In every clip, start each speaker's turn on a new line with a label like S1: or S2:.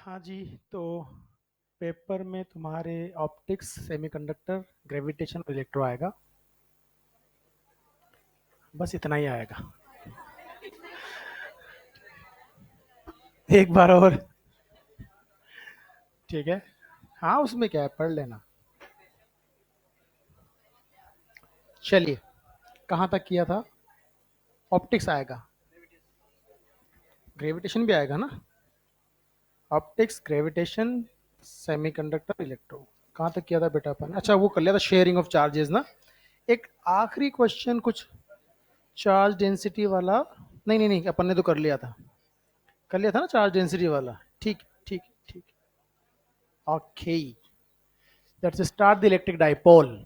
S1: हाँ जी। तो पेपर में तुम्हारे ऑप्टिक्स, सेमीकंडक्टर, ग्रेविटेशन, इलेक्ट्रो आएगा। बस इतना ही आएगा। एक बार और। ठीक है। हाँ, उसमें क्या है, पढ़ लेना। चलिए, कहाँ तक किया था? ऑप्टिक्स आएगा, ग्रेविटेशन भी आएगा ना। Optics, gravitation, semiconductor, electro. कहाँ तक किया था बेटा अपन? अच्छा, वो कर लिया था, शेयरिंग ऑफ चार्जेस ना। एक आखिरी क्वेश्चन कुछ चार्ज डेंसिटी वाला। नहीं नहीं नहीं, अपन ने तो कर लिया था ना चार्ज डेंसिटी वाला। ठीक ठीक ठीक। Okay, let's start the electric dipole.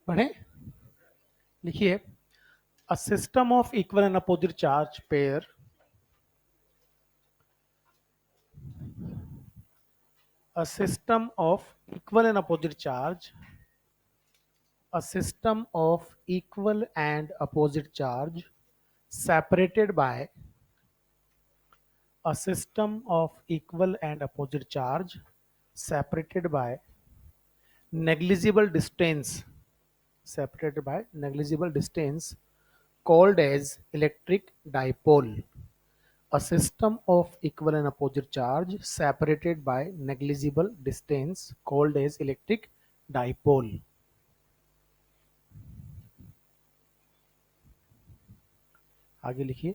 S1: पढ़े, लिखिए। अ system of equal and opposite charge pair, a system of equal and opposite charge, a system of equal and opposite charge separated by a system of equal and opposite charge separated by negligible distance, separated by negligible distance, called as electric dipole. A system of equal and opposite charge separated by negligible distance called as electric dipole. आगे लिखिए।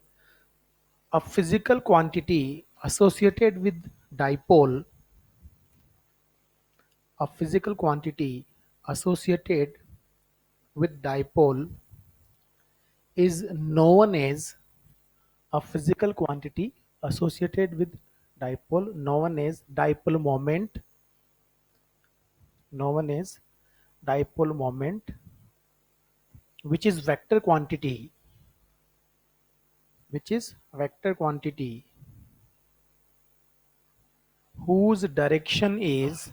S1: A physical quantity associated with dipole, a physical quantity associated with dipole is known as, a physical quantity associated with dipole known as dipole moment, known as dipole moment, which is vector quantity, which is vector quantity whose direction is,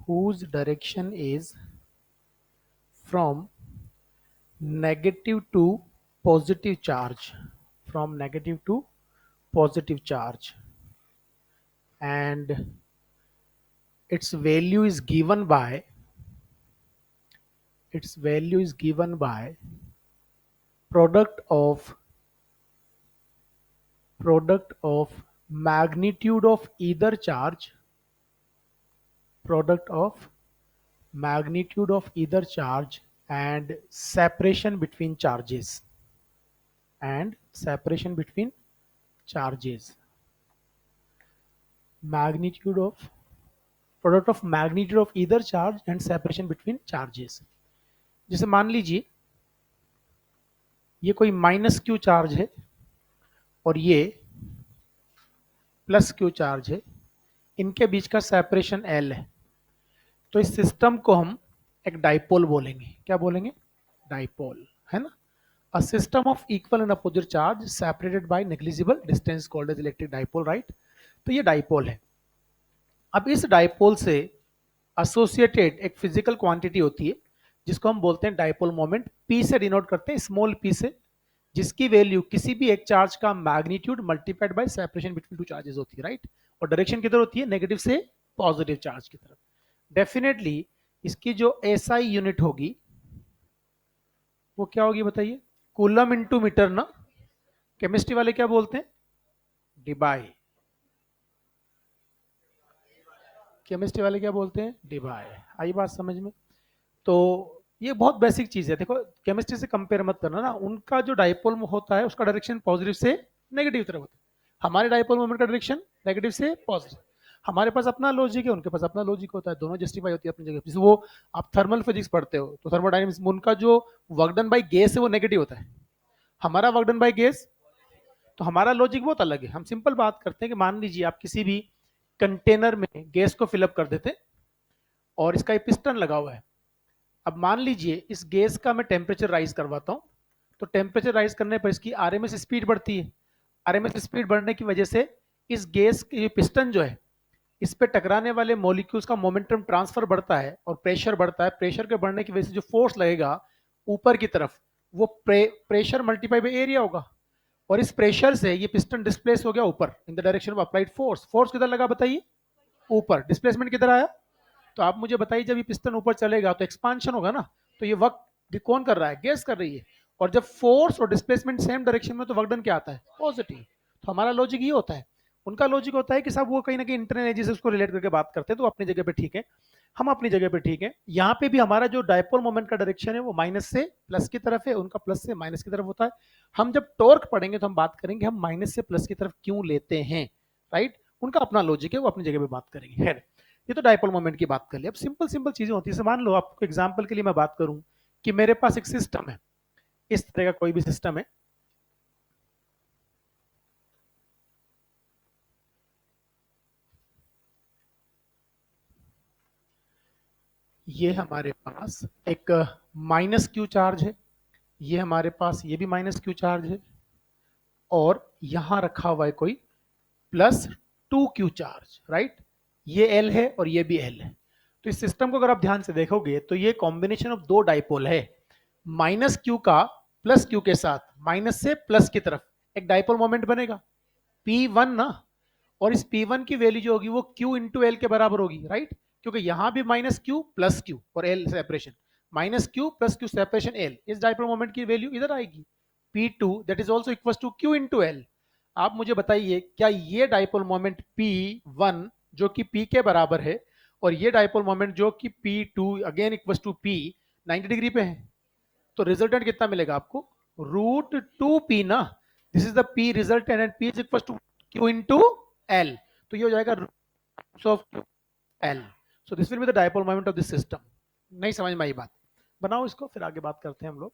S1: whose direction is from negative to positive charge, from negative to positive charge, and its value is given by, its value is given by product of, product of magnitude of either charge, product of magnitude of either charge and separation between charges, and separation between charges, magnitude of, product of magnitude of either charge and separation between charges. जैसे मान लीजिए ये कोई minus Q charge है और ये plus Q charge है, इनके बीच का सेपरेशन एल है, तो इस सिस्टम को हम एक डाइपोल बोलेंगे। क्या बोलेंगे? डाइपोल, है ना। A system of equal and opposite charge separated by negligible distance called as electric dipole, right. तो ये डाइपोल है। अब इस डाइपोल से एसोसिएटेड एक फिजिकल क्वांटिटी होती है जिसको हम बोलते हैं डाइपोल मोमेंट, पी से डिनोट करते हैं, स्मॉल पी से, जिसकी वैल्यू किसी भी एक चार्ज का magnitude multiplied by separation between two charges होती है, राइट। और डायरेक्शन किधर होती है? नेगेटिव से पॉजिटिव चार्ज की तरफ। डेफिनेटली इसकी जो एसआई यूनिट होगी वो क्या होगी बताइए? कूलम इंटू मीटर ना। केमिस्ट्री वाले क्या बोलते हैं? डिबाई। केमिस्ट्री वाले क्या बोलते हैं? डिबाई। आई बात समझ में? तो ये बहुत बेसिक चीज है। देखो, केमिस्ट्री से कंपेयर मत करना ना, उनका जो डाइपोल होता है उसका डायरेक्शन पॉजिटिव से नेगेटिव तरफ होता है, हमारे डाइपोल मोमेंट का डायरेक्शन नेगेटिव से पॉजिटिव। हमारे पास अपना लॉजिक है, उनके पास अपना लॉजिक होता है, दोनों जस्टिफाई होती है अपनी जगह। जैसे वो आप थर्मल फिजिक्स पढ़ते हो तो थर्मोडायनेमिक्स में उनका जो वर्क डन बाय गैस है वो नेगेटिव होता है, हमारा वर्क डन बाय गैस, तो हमारा लॉजिक बहुत अलग है। हम सिंपल बात करते हैं कि मान लीजिए आप किसी भी कंटेनर में गैस को फिलअप कर देते हैं और इसका एक पिस्टन लगा हुआ है। अब मान लीजिए इस गैस का मैं टेम्परेचर राइज करवाता हूं, तो टेम्परेचर राइज करने पर इसकी आरएमएस स्पीड बढ़ती है। आरएमएस स्पीड बढ़ने की वजह से इस गैस की पिस्टन जो है इस पे टकराने वाले मॉलिक्यूल्स का मोमेंटम ट्रांसफर बढ़ता है और प्रेशर बढ़ता है। प्रेशर के बढ़ने की वजह से जो फोर्स लगेगा ऊपर की तरफ वो प्रेशर मल्टीप्लाई बाय एरिया होगा, और इस प्रेशर से ये पिस्टन डिस्प्लेस हो गया ऊपर in the direction of applied force. Force किधर लगा बताइए? ऊपर। डिस्प्लेसमेंट किधर आया? तो आप मुझे बताइए, जब ये पिस्टन ऊपर चलेगा तो एक्सपांशन होगा ना, तो ये वर्क कौन कर रहा है? गैस कर रही है। और जब फोर्स और डिस्प्लेसमेंट सेम डायरेक्शन में तो वर्क डन क्या आता है? पॉजिटिव। तो हमारा लॉजिक ये होता है। उनका लॉजिक होता है कि साहब वो कहीं ना कहीं इंटरनल एनर्जी से उसको रिलेट करके बात करते हैं, तो अपनी जगह पे ठीक है, हम अपनी जगह पे ठीक है। यहाँ पे भी हमारा जो डायपोल मोमेंट का डायरेक्शन है वो माइनस से प्लस की तरफ है, उनका प्लस से माइनस की तरफ होता है। हम जब टॉर्क पढ़ेंगे तो हम बात करेंगे हम माइनस से प्लस की तरफ क्यों लेते हैं, राइट। उनका अपना लॉजिक है, वो अपनी जगह पे बात करेंगे। है, ये तो डायपोल मोमेंट की बात कर ली। अब सिंपल सिंपल चीजें होती है। मान लो आपको एग्जांपल के लिए मैं बात करूं कि मेरे पास एक सिस्टम है, इस तरह का कोई भी सिस्टम है, ये हमारे पास एक माइनस क्यू चार्ज है, ये हमारे पास ये भी माइनस क्यू चार्ज है, और यहां रखा हुआ है कोई plus two Q charge, right. ये एल है और ये भी एल है। तो इस सिस्टम को अगर आप ध्यान से देखोगे तो ये कॉम्बिनेशन ऑफ दो डाइपोल है। माइनस क्यू का प्लस क्यू के साथ माइनस से प्लस की तरफ एक डाइपोल मोमेंट बनेगा P1 ना। और इस P1 की वैल्यू जो होगी वो Q इंटू एल के बराबर होगी, राइट। क्योंकि यहां भी माइनस क्यू प्लस क्यू और L separation, minus Q plus Q separation L, इस डाइपोल मोमेंट की वैल्यू इधर आएगी P2 that is also equal to Q into L. आप मुझे बताइए क्या ये डाइपोल मोमेंट P1 जो कि P के बराबर है और ये डाइपोल मोमेंट जो कि P2 again equal to P 90 degree पे है, तो रिजल्टेंट कितना मिलेगा आपको? रूट टू पी ना। This is the P resultant and P is equal to Q into L. तो ये हो जाएगा root of L. So this will be the dipole moment of this system. नहीं समझ में आई बात? बनाओ इसको, फिर आगे बात करते हैं हम लोग।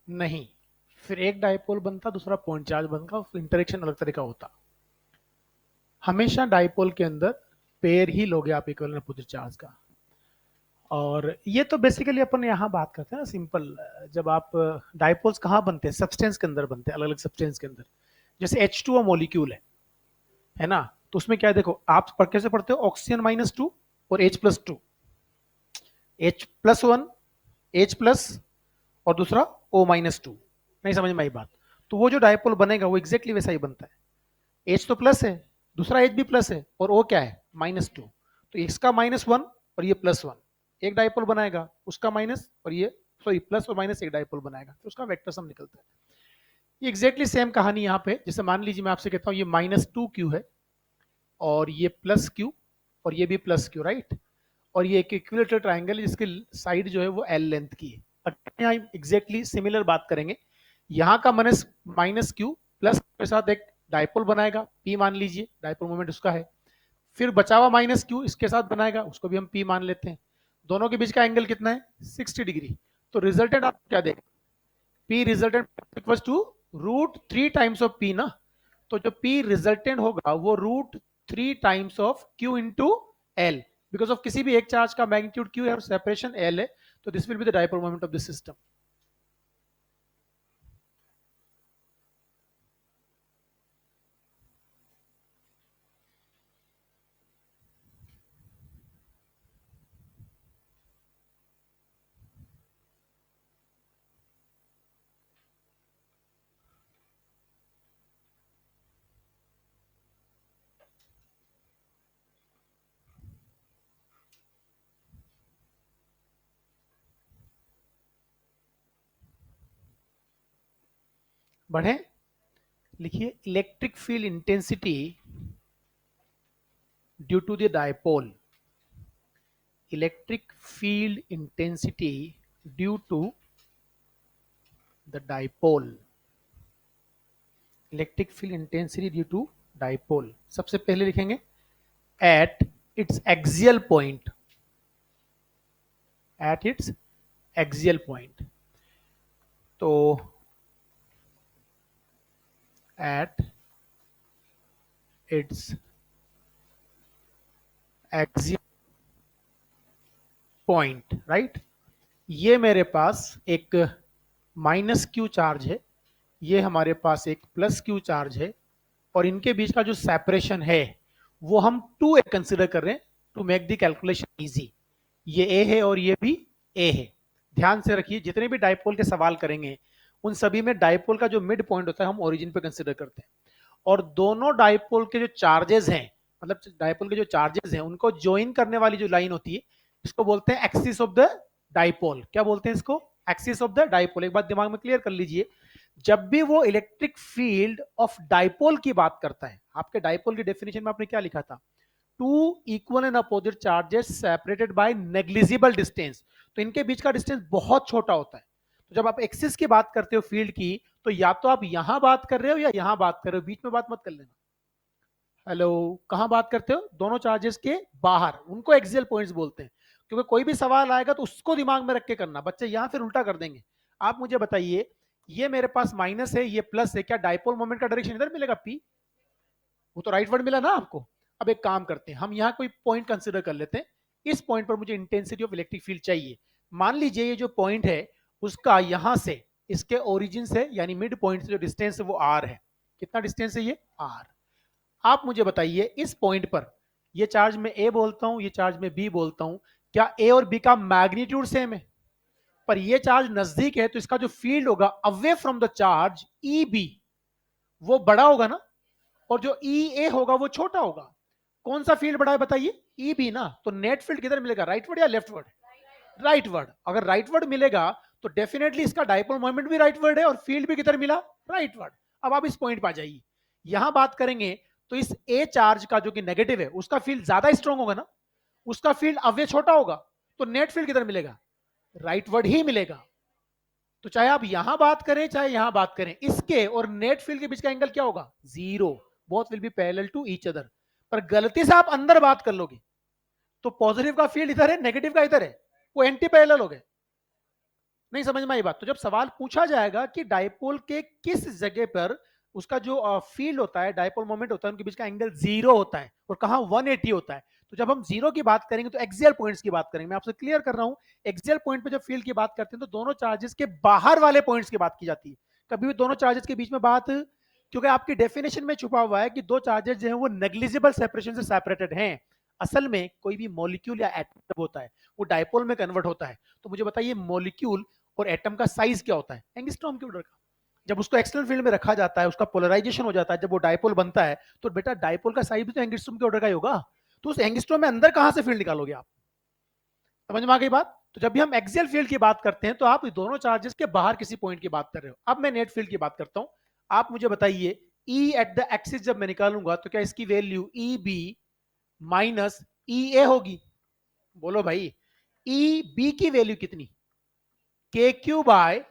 S1: नहीं, फिर एक डायपोल बनता दूसरा पॉइंट चार्ज बनता, इंटरेक्शन अलग तरह का होता। हमेशा डायपोल के अंदर पेयर ही लोगे आप इक्वल अपोजिट चार्ज का। और ये तो बेसिकली अपन यहाँ बात करते हैं ना सिंपल, जब आप डायपोल्स कहाँ बनते हैं? सब्सटेंस के अंदर बनते हैं, अलग अलग सब्सटेंस के अंदर। जैसे H2O मॉलिक्यूल है ना, तो उसमें क्या है देखो, आप कैसे पढ़ते हो? ऑक्सीजन -2 और H+2, H+1, H+ और दूसरा O-2। नहीं समझ में आई बात? तो वो जो डायपोल बनेगा वो एग्जैक्टली वैसा ही बनता है। H तो प्लस है, दूसरा H भी प्लस है, और O क्या है? -2। तो इसका -1 और ये +1 एक डायपोल बनाएगा, उसका माइनस और ये सॉरी प्लस और माइनस एक डायपोल बनाएगा, तो उसका वेक्टर सम निकलता है। ये एग्जैक्टली सेम कहानी यहाँ पे, जैसे मान लीजिए मैं आपसे कहता हूँ ये -2Q है और ये +Q और ये भी +Q, राइट। और ये एक इक्विलेटरल ट्राइंगल है जिसकी साइड जो है वो L लेंथ की है। यहाँ एग्जैक्टली सिमिलर बात करेंगे। यहाँ का -Q प्लस के साथ एक डायपोल बनाएगा P, मान लीजिए डायपोल मोमेंट उसका है। फिर बचा हुआ -Q इसके साथ बनाएगा, उसको भी हम P मान लेते हैं। दोनों के बीच का एंगल कितना है? 60 डिग्री। तो रिजल्टेंट आप क्या देगा? P resultant equal to √3 times of P ना। तो जो P रिजल्टेंट होगा वो √3 times of Q into L, because of किसी भी एक चार्ज का मैग्नीट्यूड Q है और सेपरेशन L है, तो this will be the dipole moment of this system. बढ़े, लिखिए electric field intensity due to the dipole, electric field intensity due to the dipole, electric field intensity due to dipole. सबसे पहले लिखेंगे at its axial point, at its axial point, तो at its axial point, right. ये मेरे पास एक minus Q charge है, ये हमारे पास एक प्लस क्यू चार्ज है, और इनके बीच का जो सेपरेशन है वो हम 2a कंसिडर कर रहे हैं to make the calculation easy. ये a है और ये भी a है। ध्यान से रखिए, जितने भी डायपोल के सवाल करेंगे उन सभी में डायपोल का जो मिड पॉइंट होता है हम ओरिजिन पे कंसिडर करते हैं, और दोनों डायपोल के जो चार्जेस हैं, मतलब डायपोल के जो चार्जेस हैं उनको ज्वाइन करने वाली जो लाइन होती है इसको बोलते हैं एक्सिस ऑफ द डायपोल। क्या बोलते हैं इसको? Axis of the dipole. एक बात दिमाग में क्लियर कर लीजिए, जब भी वो इलेक्ट्रिक फील्ड ऑफ डायपोल की बात करता है, आपके डायपोल की डेफिनेशन में आपने क्या लिखा था? Two equal and opposite charges separated by negligible distance. तो इनके बीच का डिस्टेंस बहुत छोटा होता है। तो जब आप एक्सिस की बात करते हो फील्ड की, तो या तो आप यहां बात कर रहे हो या यहां बात कर रहे हो, बीच में बात मत कर लेना। हेलो, कहां बात करते हो? दोनों चार्जेस के बाहर, उनको एक्सियल पॉइंट्स बोलते हैं। क्योंकि कोई भी सवाल आएगा तो उसको दिमाग में रख के करना, बच्चे यहां फिर उल्टा कर देंगे। आप मुझे बताइए, ये मेरे पास माइनस है, ये प्लस है, क्या डायपोल मोमेंट का डायरेक्शन इधर मिलेगा पी? वो तो राइट वर्ड मिला ना आपको। अब एक काम करते हैं, हम यहाँ कोई पॉइंट कंसिडर कर लेते हैं। इस पॉइंट पर मुझे इंटेंसिटी ऑफ इलेक्ट्रिक फील्ड चाहिए। मान लीजिए ये जो पॉइंट है उसका यहां से इसके ओरिजिन से यानी मिड पॉइंट से जो डिस्टेंस है वो आर है। कितना डिस्टेंस है ये? आर। आप मुझे बताइए इस पॉइंट पर, ये चार्ज में ए बोलता हूं, ये चार्ज में बी बोलता हूं, क्या ए और बी का मैग्नीट्यूड सेम है? पर ये चार्ज नजदीक है तो इसका जो फील्ड होगा away from the charge E B, वो बड़ा होगा ना, और जो ई ए होगा वो छोटा होगा। कौन सा फील्ड बड़ा है बताइए? ई बी ना। तो नेट फील्ड किधर मिलेगा, राइट वर्ड या लेफ्ट वर्ड? Right word. अगर राइट वर्ड मिलेगा तो डेफिनेटली इसका डायपोल मोमेंट भी राइट वर्ड है और फील्ड भी किधर मिला? Right word. अब आप इस पॉइंट पर आ जाइए, यहां बात करेंगे तो इस ए चार्ज का जो कि नेगेटिव है उसका फील्ड ज्यादा स्ट्रांग होगा ना, उसका फील्ड अवे छोटा होगा, तो नेट फील्ड किधर मिलेगा? राइट वर्ड ही मिलेगा। तो चाहे आप यहां बात करें चाहे यहां बात करें, इसके और नेट फील्ड के बीच का एंगल क्या होगा? Zero. Both will be parallel to each other. पर गलती से आप अंदर बात कर लोगे तो पॉजिटिव का फील्ड इधर है, नेगेटिव का इधर है, वो एंटी पैरेलल हो गए। नहीं समझ में आई बात? तो जब सवाल पूछा जाएगा कि डायपोल के किस जगह पर उसका जो फील्ड होता है, डायपोल मोमेंट होता है, उनके बीच का एंगल जीरो होता है और कहां 180 होता है, तो जब हम जीरो की बात करेंगे तो एक्सियल पॉइंट्स की बात करेंगे। मैं आपसे क्लियर कर रहा हूं, एक्सियल पॉइंट पे जब फील्ड की बात करते हैं तो दोनों चार्जेस के बाहर वाले पॉइंट्स की बात की जाती है, कभी भी दोनों चार्जेस के बीच में बात, क्योंकि आपकी डेफिनेशन में छुपा हुआ है कि दो चार्जेस जो है वो नेग्लिजिबल सेपरेशन से सेपरेटेड हैं। असल में कोई भी मॉलिक्यूल या एटम होता है वो डायपोल में कन्वर्ट होता है। तो मुझे बताइए मॉलिक्यूल और एटम का साइज क्या होता है? एंगस्ट्रॉम के ऑर्डर का। जब उसको एक्सटर्नल फील्ड में रखा जाता है, उसका पोलराइजेशन हो जाता है, जब वो डायपोल बनता है, तो बेटा डायपोल का साइज भी तो एंगस्ट्रॉम के ऑर्डर का ही होगा। तो उस एंगस्ट्रॉम में अंदर कहां से फील्ड निकालोगे आप? समझ में आ गई बात? तो जब भी हम एक्सियल फील्ड की बात करते हैं तो आप दोनों चार्जेस के बाहर किसी पॉइंट की बात कर रहे हो। अब मैं नेट फील्ड की बात करता हूं। आप मुझे बताइए ई एट द एक्सिस जब मैं निकालूंगा तो क्या इसकी वैल्यू ई बी माइनस ई ए होगी? बोलो भाई, ई बी की वैल्यू कितनी? के क्यू बाय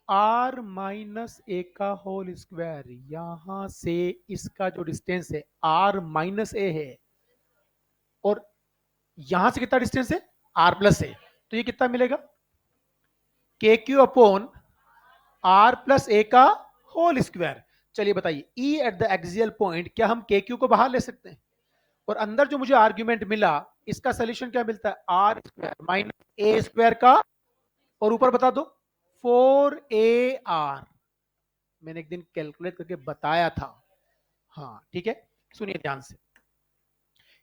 S1: आर माइनस ए का होल स्क्वायर। यहां से इसका जो डिस्टेंस है आर माइनस ए है, और यहां से कितना डिस्टेंस है? आर प्लस ए। तो ये कितना मिलेगा? के क्यू अपॉन आर प्लस ए का होल स्क्वायर। चलिए बताइए, ई एट द एक्सियल पॉइंट, क्या हम के क्यू को बाहर ले सकते हैं? और अंदर जो मुझे आर्ग्यूमेंट मिला, इसका सोल्यूशन क्या मिलता है? R square minus A square का, और ऊपर बता दो 4AR। मैंने एक दिन कैलकुलेट करके बताया था। हाँ ठीक है, सुनिए ध्यान से।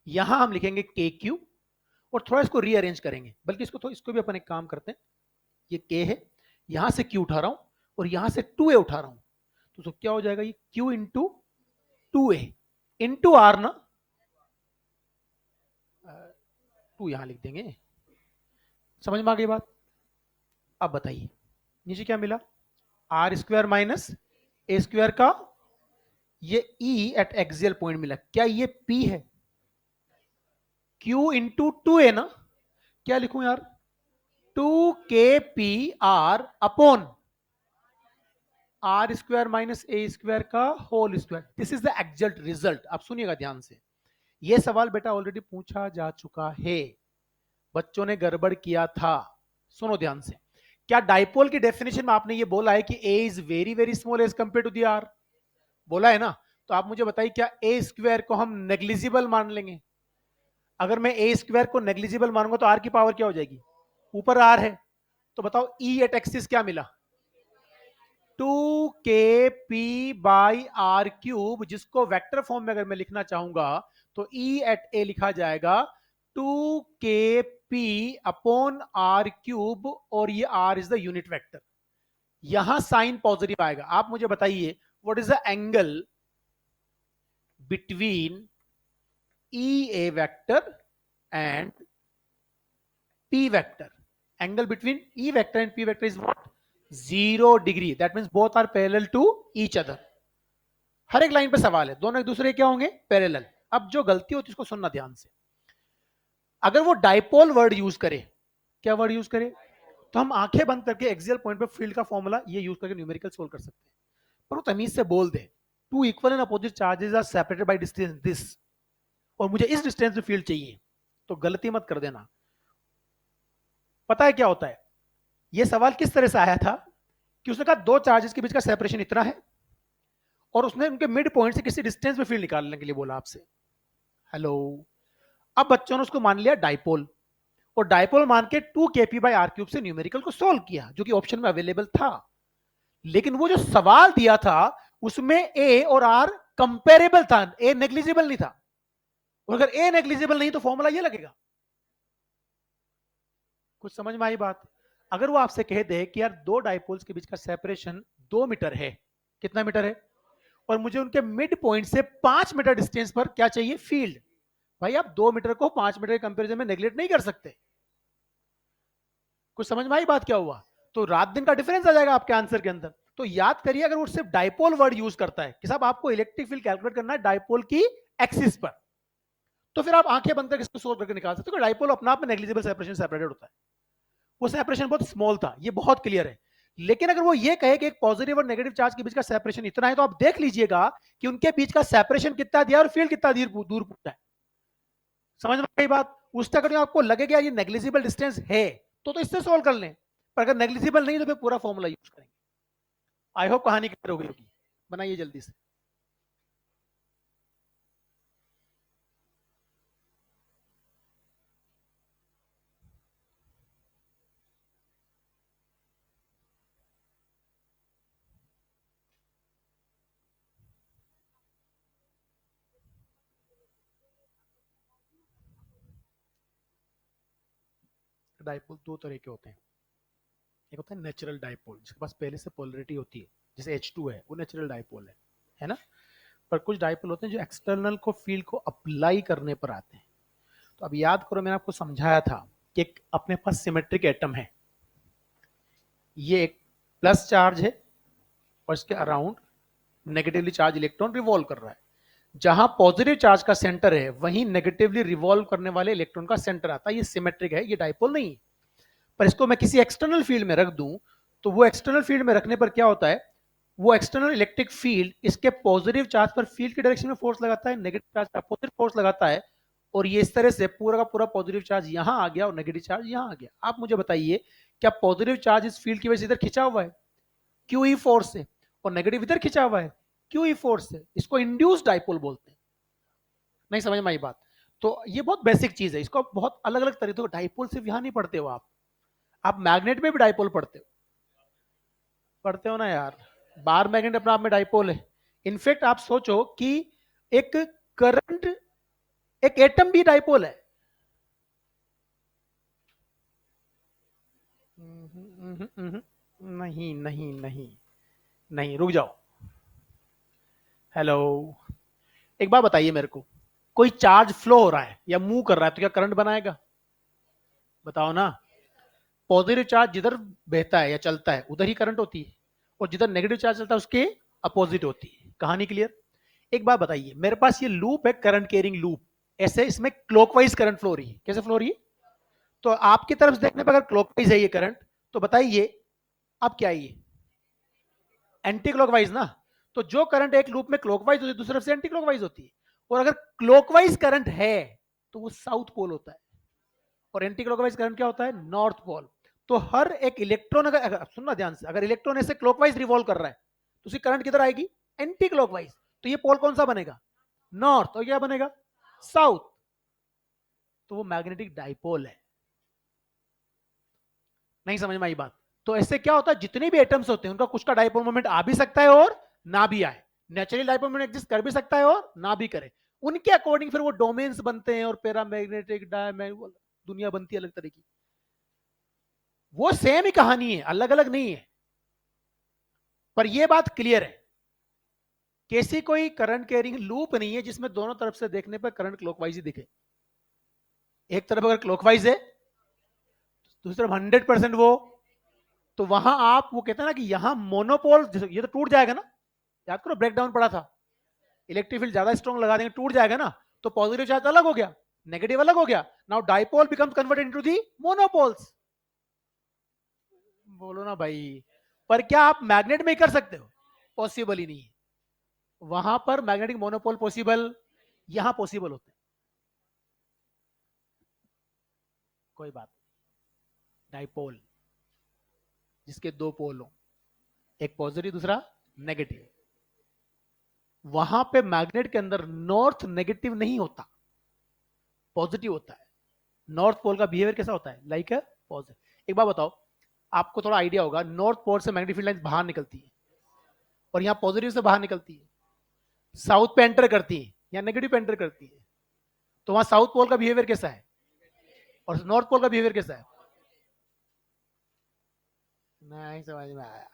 S1: यहां हम लिखेंगे के क्यू और थोड़ा इसको रीअरेंज करेंगे, बल्कि इसको भी अपन एक काम करते हैं। ये के है, यहां से क्यू उठा रहा हूं और यहां से 2A उठा रहा हूं, तो क्या हो जाएगा? ये Q into 2A into are ना, 2 यहां लिख देंगे। समझ में आ गई बात? अब बताइए नीचे क्या मिला? R square minus A square का, ये E एट एक्सियल पॉइंट मिला, क्या ये P है? Q इंटू टू है ना, क्या लिखूं यार, 2kpr upon R square minus A square का whole square. This is the exact result. आप सुनिएगा ध्यान से, यह सवाल बेटा ऑलरेडी पूछा जा चुका है, बच्चों ने गड़बड़ किया था। सुनो ध्यान से, क्या डाइपोल की डेफिनेशन में आपने ये बोला है कि A is very very small as compare to the R? बोला है ना? तो आप मुझे बताइए, क्या ए स्क्वायर को हम नेग्लिजिबल मान लेंगे? अगर मैं ए स्क्वायर को नेग्लिजिबल मानूंगा तो आर की पावर क्या हो जाएगी? ऊपर आर है, तो बताओ ई एट एक्सिस क्या मिला? 2kp/r³, जिसको वेक्टर फॉर्म में अगर मैं लिखना चाहूंगा तो E एट ए लिखा जाएगा 2kp/r³, और ये r is the unit vector. यहां साइन पॉजिटिव आएगा। आप मुझे बताइए, what is the angle between E vector and P vector? Angle between E vector and P vector is what? 0 degree. That means both are parallel to each other. हर एक line पे सवाल है, दोनों एक दूसरे क्या होंगे? पैरेलल। अब जो गलती होती है उसको सुनना ध्यान से। अगर वो डाइपोल वर्ड यूज करे, क्या वर्ड यूज करे, तो हम आंखें बंद करके एक्सियल पॉइंट पे फील्ड का फॉर्मूला ये यूज करके न्यूमेरिकल सोल्व कर सकते हैं। पर वो तमीज से बोल दे, two equal and opposite charges are separated by distance this, और मुझे इस डिस्टेंस में फील्ड चाहिए, तो गलती मत कर देना। पता है क्या होता है, ये सवाल किस तरह से आया था कि उसने कहा दो चार्जेस के बीच का सेपरेशन इतना है, और उसने उनके मिड पॉइंट से किसी डिस्टेंस में फील्ड निकालने के लिए बोला आपसे। हेलो, अब बच्चों ने उसको मान लिया डाइपोल, और डाइपोल मान के 2kp/r³ से न्यूमेरिकल को सोल्व किया, जो कि ऑप्शन में अवेलेबल था। लेकिन वो जो सवाल दिया था उसमें ए और आर कंपेरेबल था, ए नेग्लिजिबल नहीं था। और अगर ए नेग्लिजिबल नहीं तो फॉर्मूला ये लगेगा। कुछ समझ में आई बात? अगर वो आपसे कह दे कि यार दो डाइपोल्स के बीच का सेपरेशन 2 मीटर है, कितना मीटर है, और मुझे उनके मिड पॉइंट से 5 मीटर डिस्टेंस पर क्या चाहिए? फील्ड। भाई आप 2 मीटर को 5 मीटर के कंपैरिजन में नेग्लेक्ट नहीं कर सकते। कुछ समझ में आई बात क्या हुआ? तो रात दिन का डिफरेंस आ जाएगा आपके आंसर के अंदर। तो याद करिए, अगर वो सिर्फ डाइपोल वर्ड यूज करता है कि साहब आपको इलेक्ट्रिक फील्ड कैलकुलेट करना है डाइपोल की एक्सिस पर, तो फिर आप आंखें बंद करके इसको सोल्व करके निकाल सकते हो कि डाइपोल अपना आप में नेग्लिजिबल सेपरेशन सेपरेटेड होता है। वो सेपरेशन बहुत स्मॉल था, ये बहुत क्लियर है। लेकिन अगर वो ये कहे कि एक पॉजिटिव और नेगेटिव चार्ज के बीच का सेपरेशन इतना है, तो आप देख लीजिएगा कि उनके बीच का सेपरेशन कितना दिया और फील्ड कितना दूर पूछता है। समझ में आई बात? उस तक अगर आपको लगेगा ये नेग्लिजिबल डिस्टेंस है तो इससे सोल्व कर लें, पर अगर नेग्लिजिबल नहीं तो फिर पूरा फॉर्मूला यूज करेंगे। आई होप कहानी क्लियर हो गई होगी। बनाइए जल्दी से। डाइपोल दो तरह के होते हैं। एक होता है नेचुरल डाइपोल, जिसके पास पहले से पोलरिटी होती है, जैसे H2 है, वो नेचुरल डाइपोल है ना। पर कुछ डाइपोल होते हैं जो एक्सटर्नल को फील्ड को अप्लाई करने पर आते हैं। तो अब याद करो, मैंने आपको समझाया था कि एक अपने पास सिमेट्रिक एटम है, ये एक प्लस चार्ज है और इसके around negatively charge electron revolve कर रहा है। जहां पॉजिटिव चार्ज का सेंटर है वहीं नेगेटिवली रिवॉल्व करने वाले इलेक्ट्रॉन का सेंटर आता है। ये सिमेट्रिक है, ये डाइपोल नहीं। पर इसको मैं किसी एक्सटर्नल फील्ड में रख दूं तो वो एक्सटर्नल फील्ड में रखने पर क्या होता है, वो एक्सटर्नल इलेक्ट्रिक फील्ड इसके पॉजिटिव चार्ज पर फील्ड की डायरेक्शन में फोर्स लगाता है, नेगेटिव चार्ज पर अपोजिट फोर्स लगाता है, और ये इस तरह से पूरा का पूरा पॉजिटिव चार्ज यहां आ गया और नेगेटिव चार्ज यहां आ गया। आप मुझे बताइए, क्या पॉजिटिव चार्ज इस फील्ड की वजह से इधर खिंचा हुआ है क्यूई फोर्स से, और नेगेटिव इधर खिंचा हुआ है क्यूई फोर्स से? इसको इंड्यूस्ड डाइपोल बोलते हैं। नहीं समझ में आई बात? तो ये बहुत बेसिक चीज है, इसको बहुत अलग अलग तरीके से डाइपोल सिर्फ यहां नहीं पढ़ते हो आप मैग्नेट में भी डाइपोल पढ़ते हो ना यार। बार मैग्नेट अपने आप में डाइपोल है। इनफैक्ट आप सोचो कि एक करंट, एक एटम भी डाइपोल है। नहीं नहीं नहीं नहीं, रुक जाओ। हेलो, एक बात बताइए मेरे को, कोई चार्ज फ्लो हो रहा है या मूव कर रहा है तो क्या करंट बनाएगा? बताओ ना। पॉजिटिव चार्ज जिधर बहता है या चलता है उधर ही करंट होती है, और जिधर नेगेटिव चार्ज चलता है उसके अपोजिट होती है। कहानी क्लियर? एक बात बताइए, मेरे पास ये लूप है, करंट कैरिंग लूप, ऐसे इसमें क्लॉकवाइज करंट फ्लो रही है। कैसे फ्लो रही है? तो आपकी तरफ से देखने पर अगर क्लॉकवाइज है ये करंट, तो बताइए अब क्या है ये? एंटी क्लॉकवाइज ना। तो जो करंट एक लूप में क्लॉकवाइज होती है, दूसरी तरफ से एंटी क्लॉकवाइज होती है। और अगर क्लॉकवाइज करंट है तो वो साउथ पोल होता है, और एंटी क्लॉकवाइज करंट क्या होता है? North pole. तो हर एक इलेक्ट्रॉन, अगर सुनना ध्यान से, अगर इलेक्ट्रॉन ऐसे क्लॉकवाइज रिवॉल्व कर रहा है तो उसकी करंट किधर आएगी? Anti clockwise. तो ये पोल कौन सा बनेगा? नॉर्थ। और क्या बनेगा? साउथ। तो वो मैग्नेटिक डाइपोल है। नहीं समझ में आई बात? तो ऐसे क्या होता है, जितने भी एटम्स होते हैं उनका कुछ का डाइपोल मोमेंट आ भी सकता है और ना भी आए। नेचुरली डाइपोल मोमेंट एग्जिस्ट कर भी सकता है और ना भी करे। उनके अकॉर्डिंग फिर वो डोमेन्स बनते हैं और पैरामैग्नेटिक डायमैग्नेटिक दुनिया बनती है अलग तरह की। वो सेम ही कहानी है, अलग अलग नहीं है। पर यह बात क्लियर है, कैसी कोई करंट कैरिंग लूप नहीं है जिसमें दोनों तरफ से देखने पर करंट क्लॉकवाइज ही दिखे। एक तरफ अगर क्लॉकवाइज है, दूसरी तरफ 100% वो, तो वहां आप वो कहते हैं ना कि यहां मोनोपोल, ये तो टूट जाएगा ना। याद करो ब्रेकडाउन पड़ा था, इलेक्ट्रिक फील्ड ज्यादा स्ट्रॉन्ग लगा देंगे, टूट जाएगा ना। तो पॉजिटिव चार्ज अलग हो गया, नेगेटिव अलग हो गया। Now dipole becomes converted into the monopoles. बोलो ना भाई। पर क्या आप मैग्नेट में ही कर सकते हो? पॉसिबल ही नहीं है। वहां पर मैग्नेटिक मोनोपोल पॉसिबल, यहां पॉसिबल होते हैं। कोई बात नहीं। डाइपोल जिसके दो पोल हो, एक पॉजिटिव दूसरा नेगेटिव, वहां पे मैग्नेट के अंदर नॉर्थ नेगेटिव नहीं होता, पॉजिटिव होता है। नॉर्थ पोल का बिहेवियर कैसा होता है? Like a positive. एक बात बताओ, आपको थोड़ा आइडिया होगा, नॉर्थ पोल से मैग्नेटिक फील्ड लाइन बाहर निकलती है और यहां पॉजिटिव से बाहर निकलती है, साउथ पे एंटर करती है या नेगेटिव पे एंटर करती है। तो वहां साउथ पोल का बिहेवियर कैसा है और नॉर्थ पोल का बिहेवियर कैसा है? नहीं समझ में आया।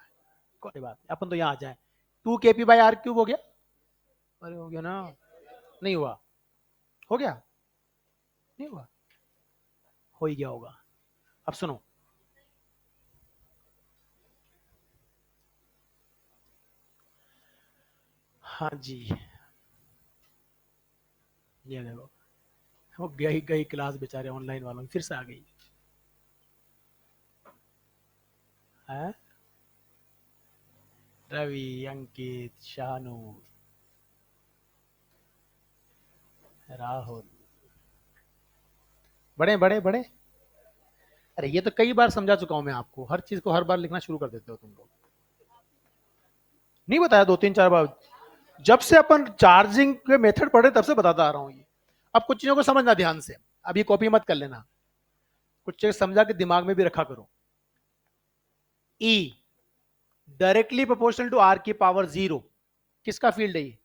S1: कोई बात नहीं, अपन तो यहां आ जाए। 2 kp/r³ हो गया? अरे हो गया ना? नहीं हुआ? हो गया? नहीं हुआ? हो ही गया होगा। अब सुनो, हाँ जी, ये देखो, वो गई गई क्लास बेचारे ऑनलाइन वालों की फिर से आ गई है। रवि, अंकित, शानू, राहुल, बड़े बड़े बड़े। अरे ये तो कई बार समझा चुका हूं मैं आपको, हर चीज को हर बार लिखना शुरू कर देते हो तुम लोग। नहीं बताया? 2 3 4 बार जब से अपन चार्जिंग के मेथड पढ़े तब से बताता आ रहा हूं ये। अब कुछ चीजों को समझना ध्यान से, अभी कॉपी मत कर लेना, कुछ चीज समझा के दिमाग में भी रखा करो। ई डायरेक्टली प्रोपोर्शनल टू r⁻0, किसका फील्ड है ये?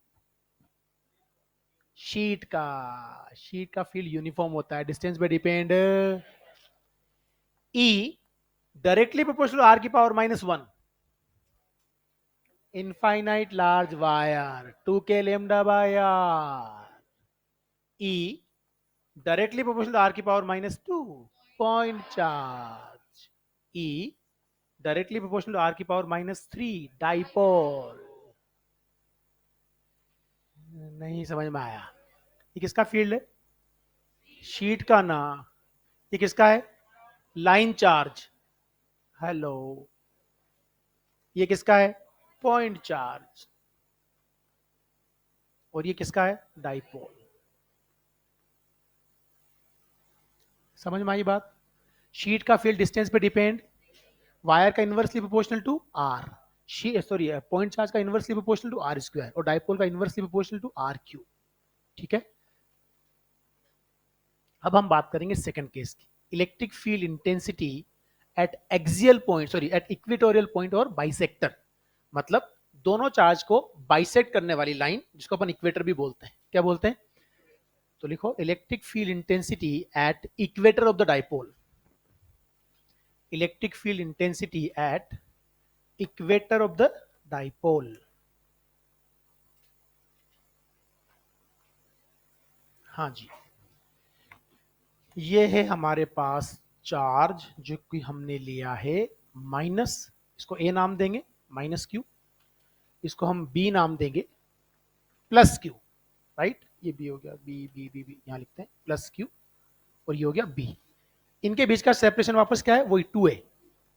S1: शीट का फील्ड यूनिफॉर्म होता है, डिस्टेंस पे डिपेंड। ई directly proportional r⁻⁻1, infinite large wire 2k λ/r। ई directly proportional r⁻², point charge. ई डायरेक्टली प्रोपोर्शनल r⁻3, डाइपोल। नहीं समझ में आया? ये किसका फील्ड है? शीट का ना। ये किसका है? Line charge. हेलो, ये किसका है? Point charge. और ये किसका है? डाइपोल। समझ में आई बात? शीट का फील्ड डिस्टेंस पे डिपेंड, वायर का inversely proportional to R, sorry point charge का इनवर्सली प्रोपोर्शनल टू r², और डाइपोल का इनवर्सली प्रोपोर्शनल टू r³। ठीक है। अब हम बात करेंगे सेकंड केस की, electric field intensity at axial point, sorry at equatorial point और बाइसेक्टर। मतलब दोनों चार्ज को बाइसेक्ट करने वाली लाइन, जिसको अपन इक्वेटर भी बोलते हैं। क्या बोलते हैं? तो लिखो, electric field intensity at equator of the dipole. Electric field intensity at equator of the dipole. हाँ जी, ये है हमारे पास चार्ज जो कि हमने लिया है माइनस, इसको ए नाम देंगे, माइनस क्यू, इसको हम बी नाम देंगे, प्लस क्यू, राइट, ये बी हो गया, बी बी बी बी यहां लिखते हैं प्लस क्यू, और ये हो गया बी। इनके बीच का सेपरेशन वापस क्या है, वही 2a,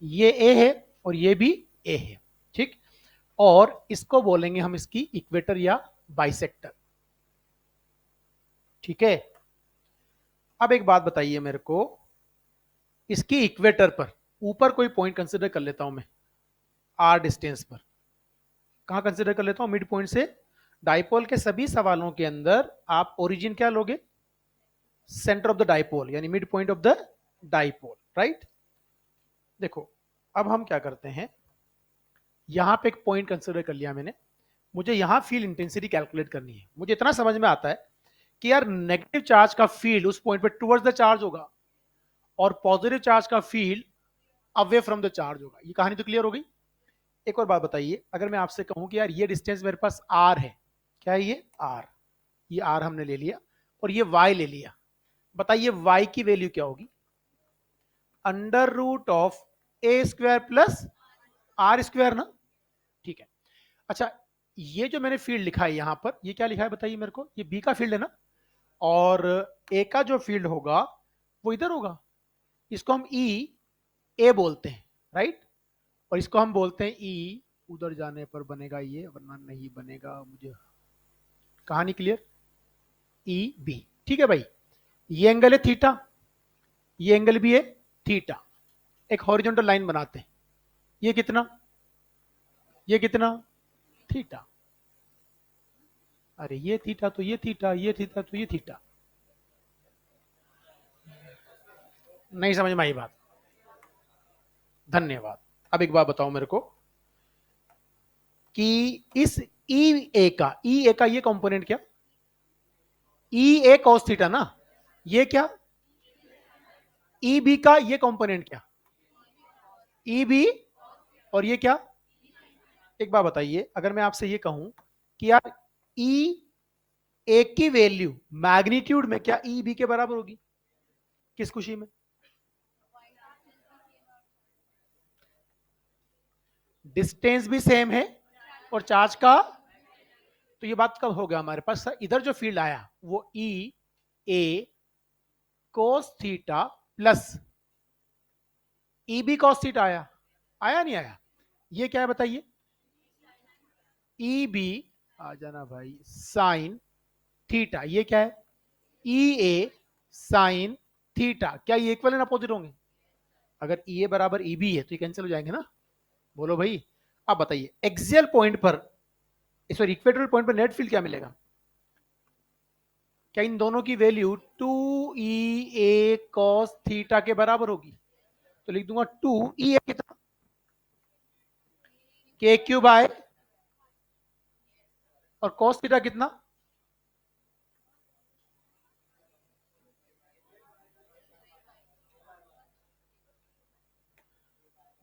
S1: ये a है और ये भी a है, ठीक। और इसको बोलेंगे हम इसकी इक्वेटर या बाइसेक्टर, ठीक है। अब एक बात बताइए मेरे को, इसकी इक्वेटर पर ऊपर कोई पॉइंट कंसिडर कर लेता हूं मैं, आर डिस्टेंस पर, कहां कंसिडर कर लेता हूं, मिड पॉइंट से। डाइपोल के सभी सवालों के अंदर आप ओरिजिन क्या लोगे, सेंटर ऑफ द डाइपोल, यानी mid point of the dipole, right. देखो अब हम क्या करते हैं, यहां पे एक पॉइंट कंसिडर कर लिया मैंने, मुझे यहां फील्ड इंटेंसिटी कैलकुलेट करनी है। मुझे इतना समझ में आता है कि यार नेगेटिव चार्ज का फील्ड उस पॉइंट पे टुवर्ड्स द चार्ज होगा और पॉजिटिव चार्ज का field away from the charge होगा। ये कहानी तो क्लियर हो गई। एक और बात बताइए, अगर मैं आपसे कहूं कि यार ये डिस्टेंस मेरे पास आर है, क्या है ये आर हमने ले लिया और ये वाई ले लिया, बताइए वाई की वैल्यू क्या होगी, under root of A square plus R square ना, ठीक है। अच्छा, ये जो मैंने फील्ड लिखा है यहां पर, ये क्या लिखा है बताइए मेरे को, ये बी का फील्ड है ना, और ए का जो फील्ड होगा वो इधर होगा, इसको हम ई ए बोलते हैं, राइट, और इसको हम बोलते हैं ई, उधर जाने पर बनेगा ये, वरना नहीं बनेगा, मुझे कहानी क्लियर, ई बी, ठीक है भाई। ये एंगल है थीटा, ये एंगल भी है थीटा, एक हॉरिजॉन्टल लाइन बनाते हैं, ये कितना, ये कितना, थीटा, अरे ये थीटा तो ये थीटा, ये थीटा तो ये थीटा, नहीं समझ में आई बात, धन्यवाद। अब एक बात बताओ मेरे को कि इस ई ए का ये कंपोनेंट क्या, ई ए कॉस थीटा ना, ये क्या, ई बी का ये कंपोनेंट क्या, ई बी, और ये क्या। एक बात बताइए, अगर मैं आपसे ये कहूं कि यार ई ए की वैल्यू मैग्नीट्यूड में क्या ई बी के बराबर होगी, किस खुशी में, डिस्टेंस भी सेम है और चार्ज का, तो ये बात कब हो गया हमारे पास, इधर जो फील्ड आया वो E A cos theta plus E B cos theta आया, आया नहीं आया, ये क्या है बताइए, ई बी, आ जाना भाई, साइन थीटा, ये क्या है, ई ए साइन थीटा, क्या ये इक्वल एंड अपोजिट होंगे, अगर ई ए बराबर ई बी है तो ये कैंसिल हो जाएंगे ना, बोलो भाई। अब बताइए एक्सियल पॉइंट पर, सॉरी इक्वेटोरियल पॉइंट पर नेट फील्ड क्या मिलेगा, क्या इन दोनों की वैल्यू 2 ई ए कॉस थीटा के बराबर होगी, तो लिख दूंगा 2 ई ए कितना, के क्यू बाय, और कॉस थीटा कितना,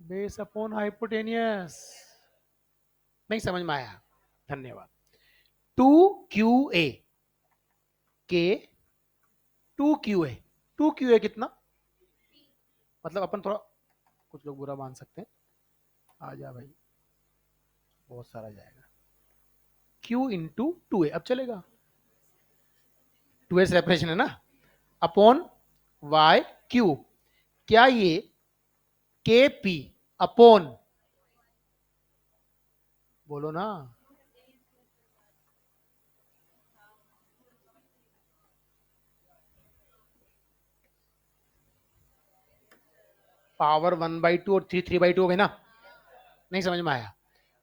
S1: बेस अपॉन हाइपोटेनियस, नहीं समझ में आया, धन्यवाद। 2 क्यू ए के 2 क्यू ए, 2 क्यू ए कितना, मतलब अपन थोड़ा, कुछ लोग बुरा मान सकते हैं, आ जा भाई, बहुत सारा जाएगा, Q इंटू 2a, अब चलेगा, 2a सेपरेशन है ना, अपॉन वाई क्यू, क्या ये के पी अपॉन, बोलो ना, पावर 1/2 और 3/2 हो गए ना, नहीं समझ में आया।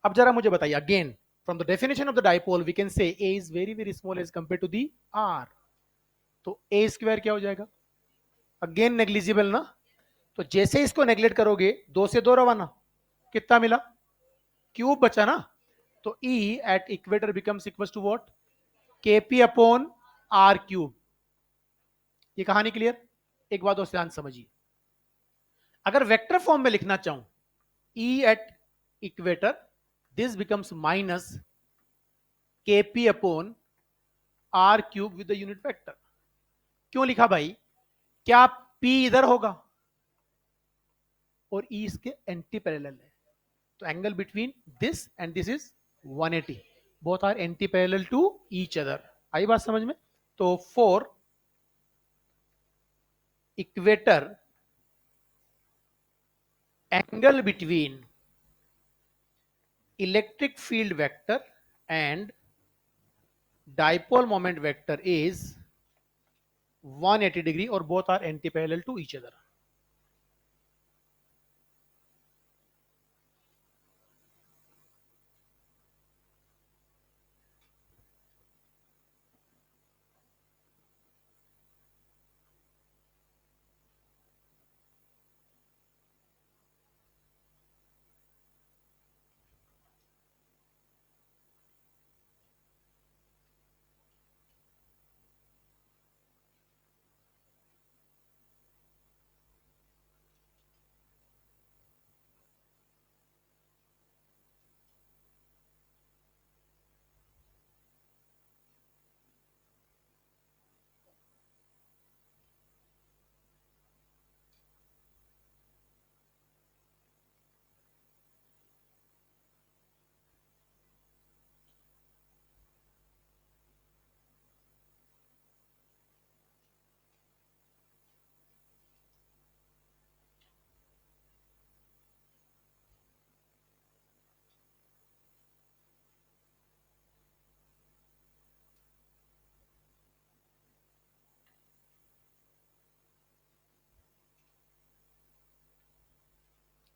S1: अब जरा मुझे बताइए again, from the definition of the dipole we can say a is very very small as compare to the r, तो a स्क्वायर क्या हो जाएगा, अगेन नेग्लिजिबल ना, तो जैसे इसको नेग्लेक्ट करोगे 2 से 2 रवाना, कितना मिला, क्यूब बचा ना, तो E at equator becomes equal to what, KP upon R cube, ये कहानी क्लियर। एक बात और ध्यान समझिए, अगर वेक्टर फॉर्म में लिखना चाहूं E at equator, this becomes minus KP upon R cube with the unit vector, क्यों लिखा भाई, क्या P इधर होगा और E इसके एंटी पैरेलल है, तो angle between this and this is 180, both are anti parallel to each other. आई बात समझ में? तो for equator angle between electric field vector and dipole moment vector is 180 degree or both are anti-parallel to each other.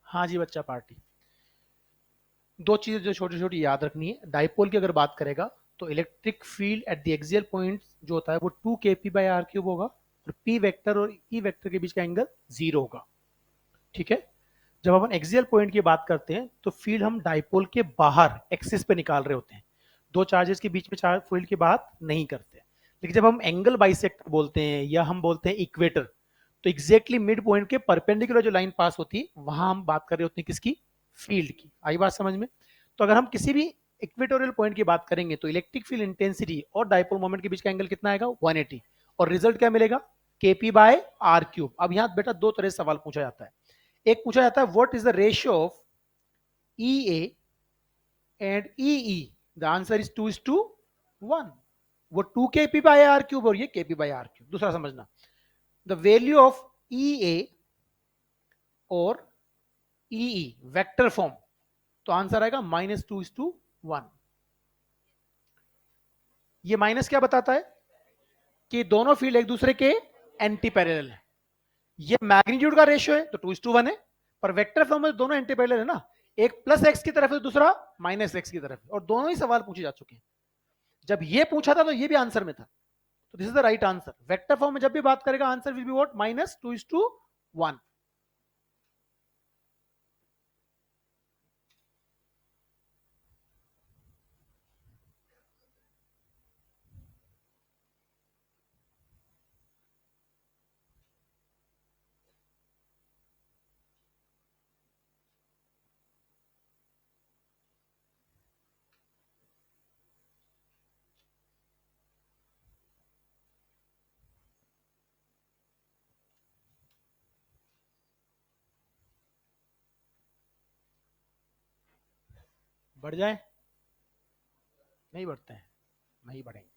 S1: हाँ जी बच्चा party, दो चीजें जो छोटी छोटी याद रखनी है। डाइपोल की अगर बात करेगा तो electric field at the axial point जो होता है वो 2 kp बाय आर क्यूब होगा, और पी वेक्टर और ई वेक्टर के बीच का एंगल 0 होगा। ठीक है। जब अपन एक्सियल पॉइंट की बात करते हैं तो फील्ड हम डाइपोल के बाहर एक्सिस पे निकाल रहे होते हैं, दो चार्जेस के बीच में चार्ज फील्ड की बात नहीं करते। लेकिन जब हम एंगल बाइसेक्टर बोलते हैं या हम बोलते हैं इक्वेटर, तो एग्जैक्टली मिड पॉइंट के परपेंडिकुलर जो लाइन पास होती है वहां हम बात कर रहे होते हैं किसकी? फील्ड की। आई बात समझ में? तो अगर हम किसी भी इक्वेटोरियल पॉइंट की बात करेंगे तो इलेक्ट्रिक फील्ड इंटेंसिटी और डाइपोल मोमेंट के बीच का एंगल कितना आएगा? 180। और रिजल्ट क्या मिलेगा? KP by R cube. अब यहां बेटा दो तरह से सवाल पूछा जाता है। एक पूछा जाता है what is the ratio of E A and E. The answer is 2:1। वो 2 kp बाय आर क्यूब और ये kp बाय आर क्यूब। दूसरा समझना, the value of E A और ई वेक्टर फॉर्म, तो आंसर आएगा -2:1। ये माइनस क्या बताता है? कि दोनों फील्ड एक दूसरे के एंटी पैरेलल है। ये मैग्नीट्यूड का रेशियो है तो 2:1 है, पर वेक्टर फॉर्म में दोनों एंटी पैरेलल है ना, एक प्लस एक्स की तरफ है दूसरा माइनस एक्स की तरफ है, और दोनों ही सवाल पूछे जा चुके हैं। जब ये पूछा था तो ये भी आंसर में था, तो this is the right answer. Vector form में जब भी बात करेगा आंसर विल बी व्हाट? -2:1। बढ़ जाए? नहीं बढ़ते हैं, नहीं बढ़ेंगे।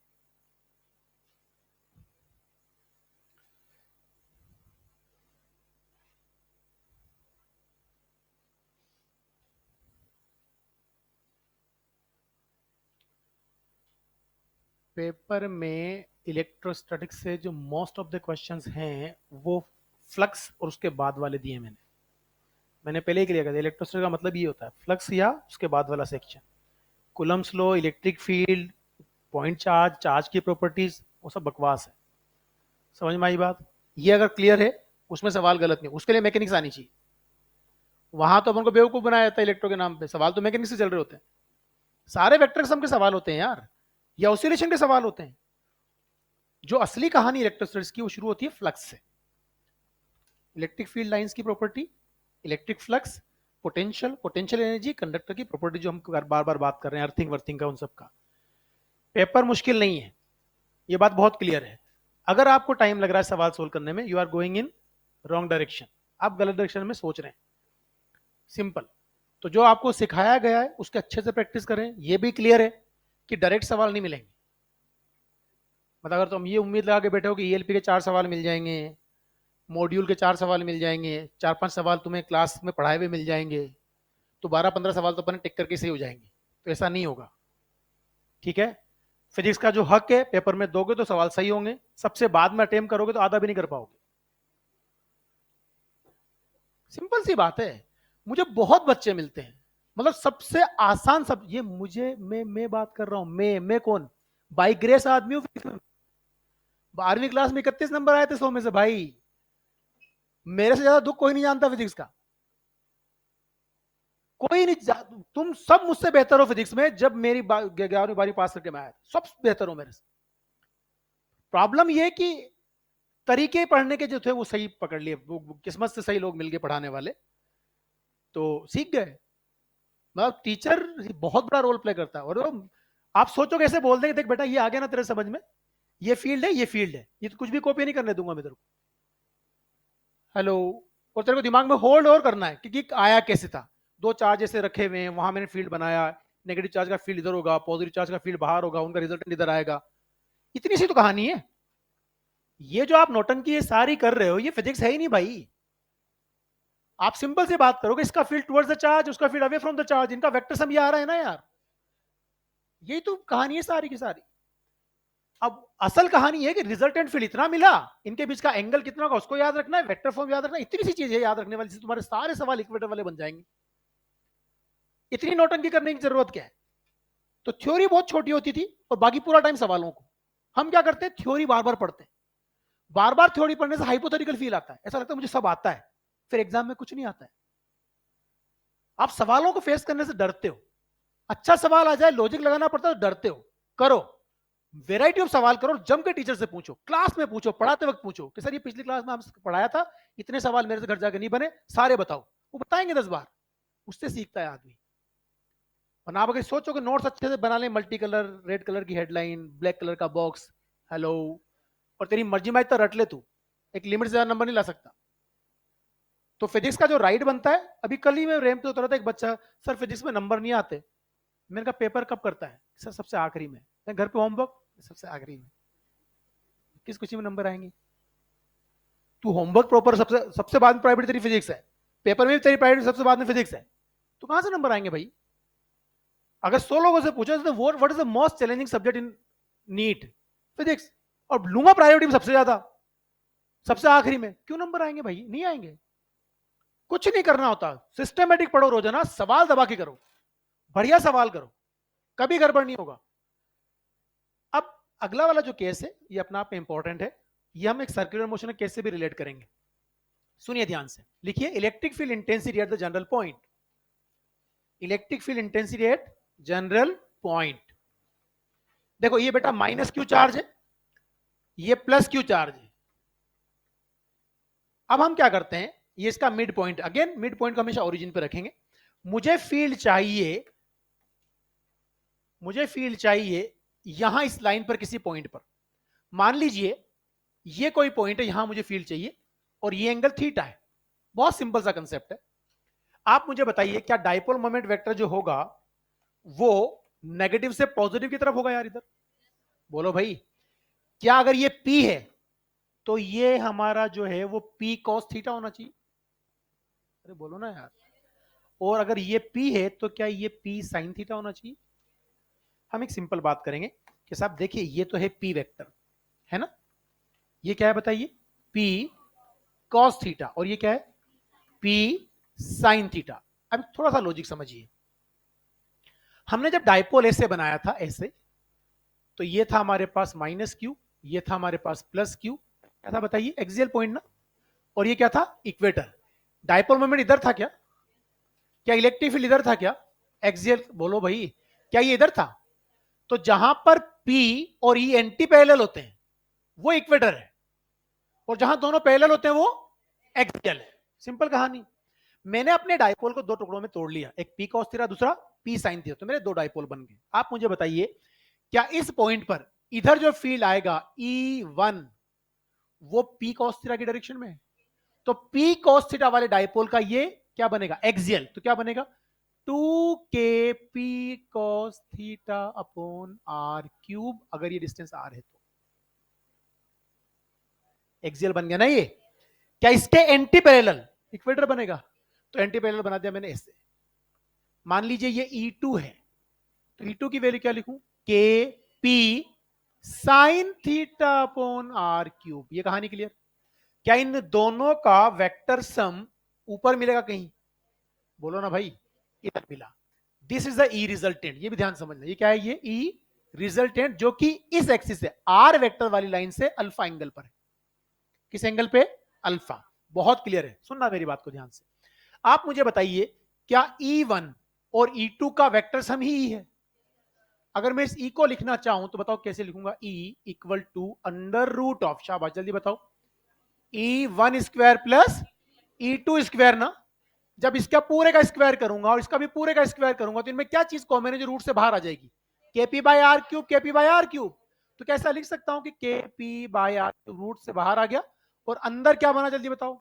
S1: पेपर में इलेक्ट्रोस्टैटिक्स से जो मोस्ट ऑफ द क्वेश्चंस हैं वो फ्लक्स और उसके बाद वाले दिए मैंने पहले ही क्लियर कर दिया। इलेक्ट्रोस्टैटिक का मतलब ये होता है फ्लक्स या उसके बाद वाला section. Coulomb's law, electric field, point charge, charge की प्रॉपर्टीज, वो सब बकवास है। समझ में आई बात? ये अगर क्लियर है उसमें सवाल गलत नहीं, उसके लिए मैकेनिक्स आनी चाहिए। वहां तो अपन को बेवकूफ बनाया जाता है इलेक्ट्रो के नाम पे, सवाल तो मैकेनिक्स से चल रहे होते हैं। सारे वेक्टर सम के सवाल होते हैं यार, या ऑसिलेशन के सवाल होते हैं। जो असली कहानी इलेक्ट्रोस्टैटिक्स की वो शुरू होती है फ्लक्स से। इलेक्ट्रिक फील्ड लाइंस की property, electric flux, potential, potential energy, conductor की प्रॉपर्टी जो हम बार बार बात कर रहे हैं, अर्थिंग वर्थिंग का, उन सब का। पेपर मुश्किल नहीं है, ये बात बहुत क्लियर है। अगर आपको टाइम लग रहा है सवाल सोल्व करने में, you are going in wrong direction, आप गलत डायरेक्शन में सोच रहे हैं। सिंपल। तो जो आपको सिखाया गया है उसके अच्छे से प्रैक्टिस करें। ये भी क्लियर है कि डायरेक्ट सवाल नहीं मिलेंगे। मतलब अगर तुम ये उम्मीद लगा के बैठे हो कि ईएलपी के 4 सवाल मिल जाएंगे, मॉड्यूल के 4 सवाल मिल जाएंगे, 4-5 सवाल तुम्हें क्लास में पढ़ाए हुए मिल जाएंगे, तो 12-15 सवाल तो अपन टिक करके सही हो जाएंगे, तो ऐसा नहीं होगा। ठीक है, फिजिक्स का जो हक है पेपर में दोगे तो सवाल सही होंगे, सबसे बाद में अटेम्प्ट करोगे तो आधा भी नहीं कर पाओगे। सिंपल सी बात है। मुझे बहुत बच्चे मिलते हैं, मतलब सबसे आसान सब ये मुझे मैं बात कर रहा हूं, मैं कौन, बाई ग्रेस आदमी हूं। 12वीं क्लास में 31 नंबर आए थे 100 में से भाई। मेरे से ज्यादा दुख कोई नहीं जानता फिजिक्स का, कोई नहीं। तुम सब मुझसे बेहतर हो फिजिक्स में। जब मेरी 11वीं 12वीं पास करके मैं आया सब बेहतर हो मेरे से। प्रॉब्लम ये कि तरीके पढ़ने के जो थे वो सही पकड़ लिए, वो किस्मत से सही लोग मिल गए पढ़ाने वाले, तो सीख गए। मतलब टीचर बहुत बड़ा रोल प्ले करता है। और आप सोचो कैसे बोल देंगे, देख बेटा ये आ गया ना तेरे समझ में, ये फील्ड है, ये फील्ड है, ये तो कुछ भी कॉपी नहीं करने दूंगा मैं तेरे को। हेलो। और तेरे को दिमाग में होल्ड और करना है कि आया कैसे था। दो चार्ज ऐसे रखे हुए हैं, वहां मैंने फील्ड बनाया, नेगेटिव चार्ज का फील्ड इधर होगा, पॉजिटिव चार्ज का फील्ड बाहर होगा, उनका रिजल्टेंट इधर आएगा। इतनी सी तो कहानी है। ये जो आप नौटंकी ये सारी कर रहे हो ये फिजिक्स है ही नहीं भाई। आप सिंपल सी बात करोगे, इसका फील्ड टुवर्ड्स द चार्ज, उसका field away from the charge, इनका वेक्टर सम ये आ रहा है ना यार। यही तो कहानी है सारी की सारी। अब असल कहानी है कि रिजल्टेंट फील्ड इतना मिला, इनके बीच का एंगल कितना होगा उसको याद रखना है, वेक्टर फॉर्म याद रखना है। इतनी सी चीज है याद रखने वाली, से तुम्हारे सारे सवाल इक्वेटर वाले बन जाएंगे। इतनी नौटंकी करने की जरूरत क्या है। तो थ्योरी बहुत छोटी होती थी और बाकी पूरा टाइम सवालों को। हम क्या करते हैं, थ्योरी बार बार पढ़ते हैं। बार बार थ्योरी पढ़ने से हाइपोथेटिकल फील आता है, ऐसा लगता है मुझे सब आता है, फिर एग्जाम में कुछ नहीं आता है। आप सवालों को फेस करने से डरते हो। अच्छा सवाल आ जाए, लॉजिक लगाना पड़ता है तो डरते हो। करो, वेराइटी ऑफ सवाल करो, जम के टीचर से पूछो, क्लास में पूछो, पढ़ाते वक्त पूछो कि सर ये पिछली क्लास में हमने पढ़ाया था, इतने सवाल मेरे से घर जाके नहीं बने, सारे बताओ। वो बताएंगे 10 बार। उससे सीखता है आदमी। और आप अगर सोचो कि नोट्स अच्छे से बना लें, मल्टी कलर, रेड कलर की हेडलाइन, ब्लैक कलर का बॉक्स, हेलो, और तेरी मर्जी में इतना रट ले तू, एक लिमिट से ज्यादा नंबर नहीं ला सकता। तो फिजिक्स का जो राइट बनता है, अभी कल ही मैं रैंप पे उतरा था, एक बच्चा, सर फिजिक्स में नंबर नहीं आते। मैंने कहा पेपर कब करता है, सर सबसे आखिरी में। घर पे होमवर्क सबसे आखिरी में, किस खुशी में नंबर आएंगे। तू होमवर्क प्रॉपर सबसे सबसे बाद में प्राइवेट तेरी फिजिक्स है, पेपर में भी तेरी प्राइवेट सबसे बाद में फिजिक्स है, तो कहां से नंबर आएंगे भाई। अगर 100 लोगों से पूछो तो what is the most challenging subject in NEET, physics, और लूंगा प्रायोरिटी में सबसे ज्यादा, सबसे आखिरी में, क्यों नंबर आएंगे भाई, नहीं आएंगे। कुछ नहीं करना होता, सिस्टमेटिक पढ़ो, रोजाना सवाल दबा के करो, बढ़िया सवाल करो, कभी गड़बड़ नहीं होगा। अब अगला वाला जो केस है ये अपना आप में इंपॉर्टेंट है, ये हम एक सर्कुलर मोशन केस से भी रिलेट करेंगे। सुनिए ध्यान से, लिखिए electric field intensity at the general point. Electric field intensity at general point. देखो ये बेटा माइनस क्यू चार्ज है, ये प्लस क्यू चार्ज है। अब हम क्या करते हैं, ये इसका mid point, again mid point को हमेशा ओरिजिन पे रखेंगे। मुझे फील्ड चाहिए, मुझे फील्ड चाहिए यहां इस लाइन पर किसी पॉइंट पर। मान लीजिए ये कोई पॉइंट है, यहां मुझे फील्ड चाहिए और ये एंगल थीटा है। बहुत सिंपल सा कंसेप्ट है। आप मुझे बताइए क्या डाइपोल मोमेंट वेक्टर जो होगा वो नेगेटिव से पॉजिटिव की तरफ होगा यार इधर, बोलो भाई। क्या अगर ये P है तो ये हमारा जो है वो P cos थीटा होना चाहिए, अरे बोलो ना यार। और अगर ये P है तो क्या ये P sin थीटा होना चाहिए। हम एक सिंपल बात करेंगे कि साहब देखिए ये तो है P वेक्टर, है ना, ये क्या है बताइए, P cos थीटा, और ये क्या है P sin थीटा। अब थोड़ा सा लॉजिक समझिए। हमने जब डाइपोल ऐसे बनाया था ऐसे, तो ये था हमारे पास माइनस क्यू, ये था हमारे पास प्लस क्यू, क्या था बताइए, एक्सियल पॉइंट ना, और ये क्या था इक्वेटर। डाइपोल मोमेंट इधर था क्या, क्या इलेक्ट्रिक फील्ड इधर था क्या, एक्सियल, बोलो भाई, क्या ये इधर था। तो जहां पर P और E एंटी पैरेलल होते हैं वो इक्वेटर है, और जहां दोनों पैरेलल होते हैं वो एक्सियल है। सिंपल कहानी। मैंने अपने डाइपोल को दो टुकड़ों में तोड़ लिया, एक P cos थीटा, दूसरा P sin थीटा, तो मेरे दो डाइपोल बन गए। आप मुझे बताइए क्या इस पॉइंट पर इधर जो फील्ड आएगा E1 वो P cos थीटा की डायरेक्शन में है। तो P cos थीटा वाले डाइपोल का ये क्या बनेगा, एक्सियल, तो क्या बनेगा 2kp cos theta upon R cube, अगर ये डिस्टेंस आर है तो एक्सियल बन गया ना ये। क्या इसके एंटी पैरेलल इक्वेटर बनेगा? तो एंटी पैरेलल बना दिया मैंने ऐसे। मान लीजिए ये E2 है, तो E2 की वैल्यू क्या लिखूं? K P sine theta upon R cube. ये कहानी क्लियर? क्या इन दोनों का वेक्टर सम ऊपर मिलेगा कहीं? बोलो ना भाई, इधर मिला। This is the E resultant. ये भी ध्यान समझना, ये क्या है? ये ई रिजल्टेंट, जो कि इस एक्सिस से आर वेक्टर वाली लाइन से अल्फा एंगल पर है। किस एंगल पे? अल्फा। बहुत क्लियर है, सुनना मेरी बात को ध्यान से। आप मुझे बताइए, क्या E1 और E2 का वेक्टर सम ही E है? अगर मैं इस E को लिखना चाहूं तो बताओ कैसे लिखूंगा? E equal to under root of, शाबाश जल्दी बताओ, E1 square plus E2 square ना। जब इसका पूरे का स्क्वायर करूंगा और इसका भी पूरे का स्क्वायर करूंगा तो इनमें क्या चीज कॉमन है जो रूट से बाहर आ जाएगी? KP by R cube, KP by R cube. तो कैसा लिख सकता हूं कि केपी बाय आर रूट से बाहर आ गया और अंदर क्या बना जल्दी बताओ?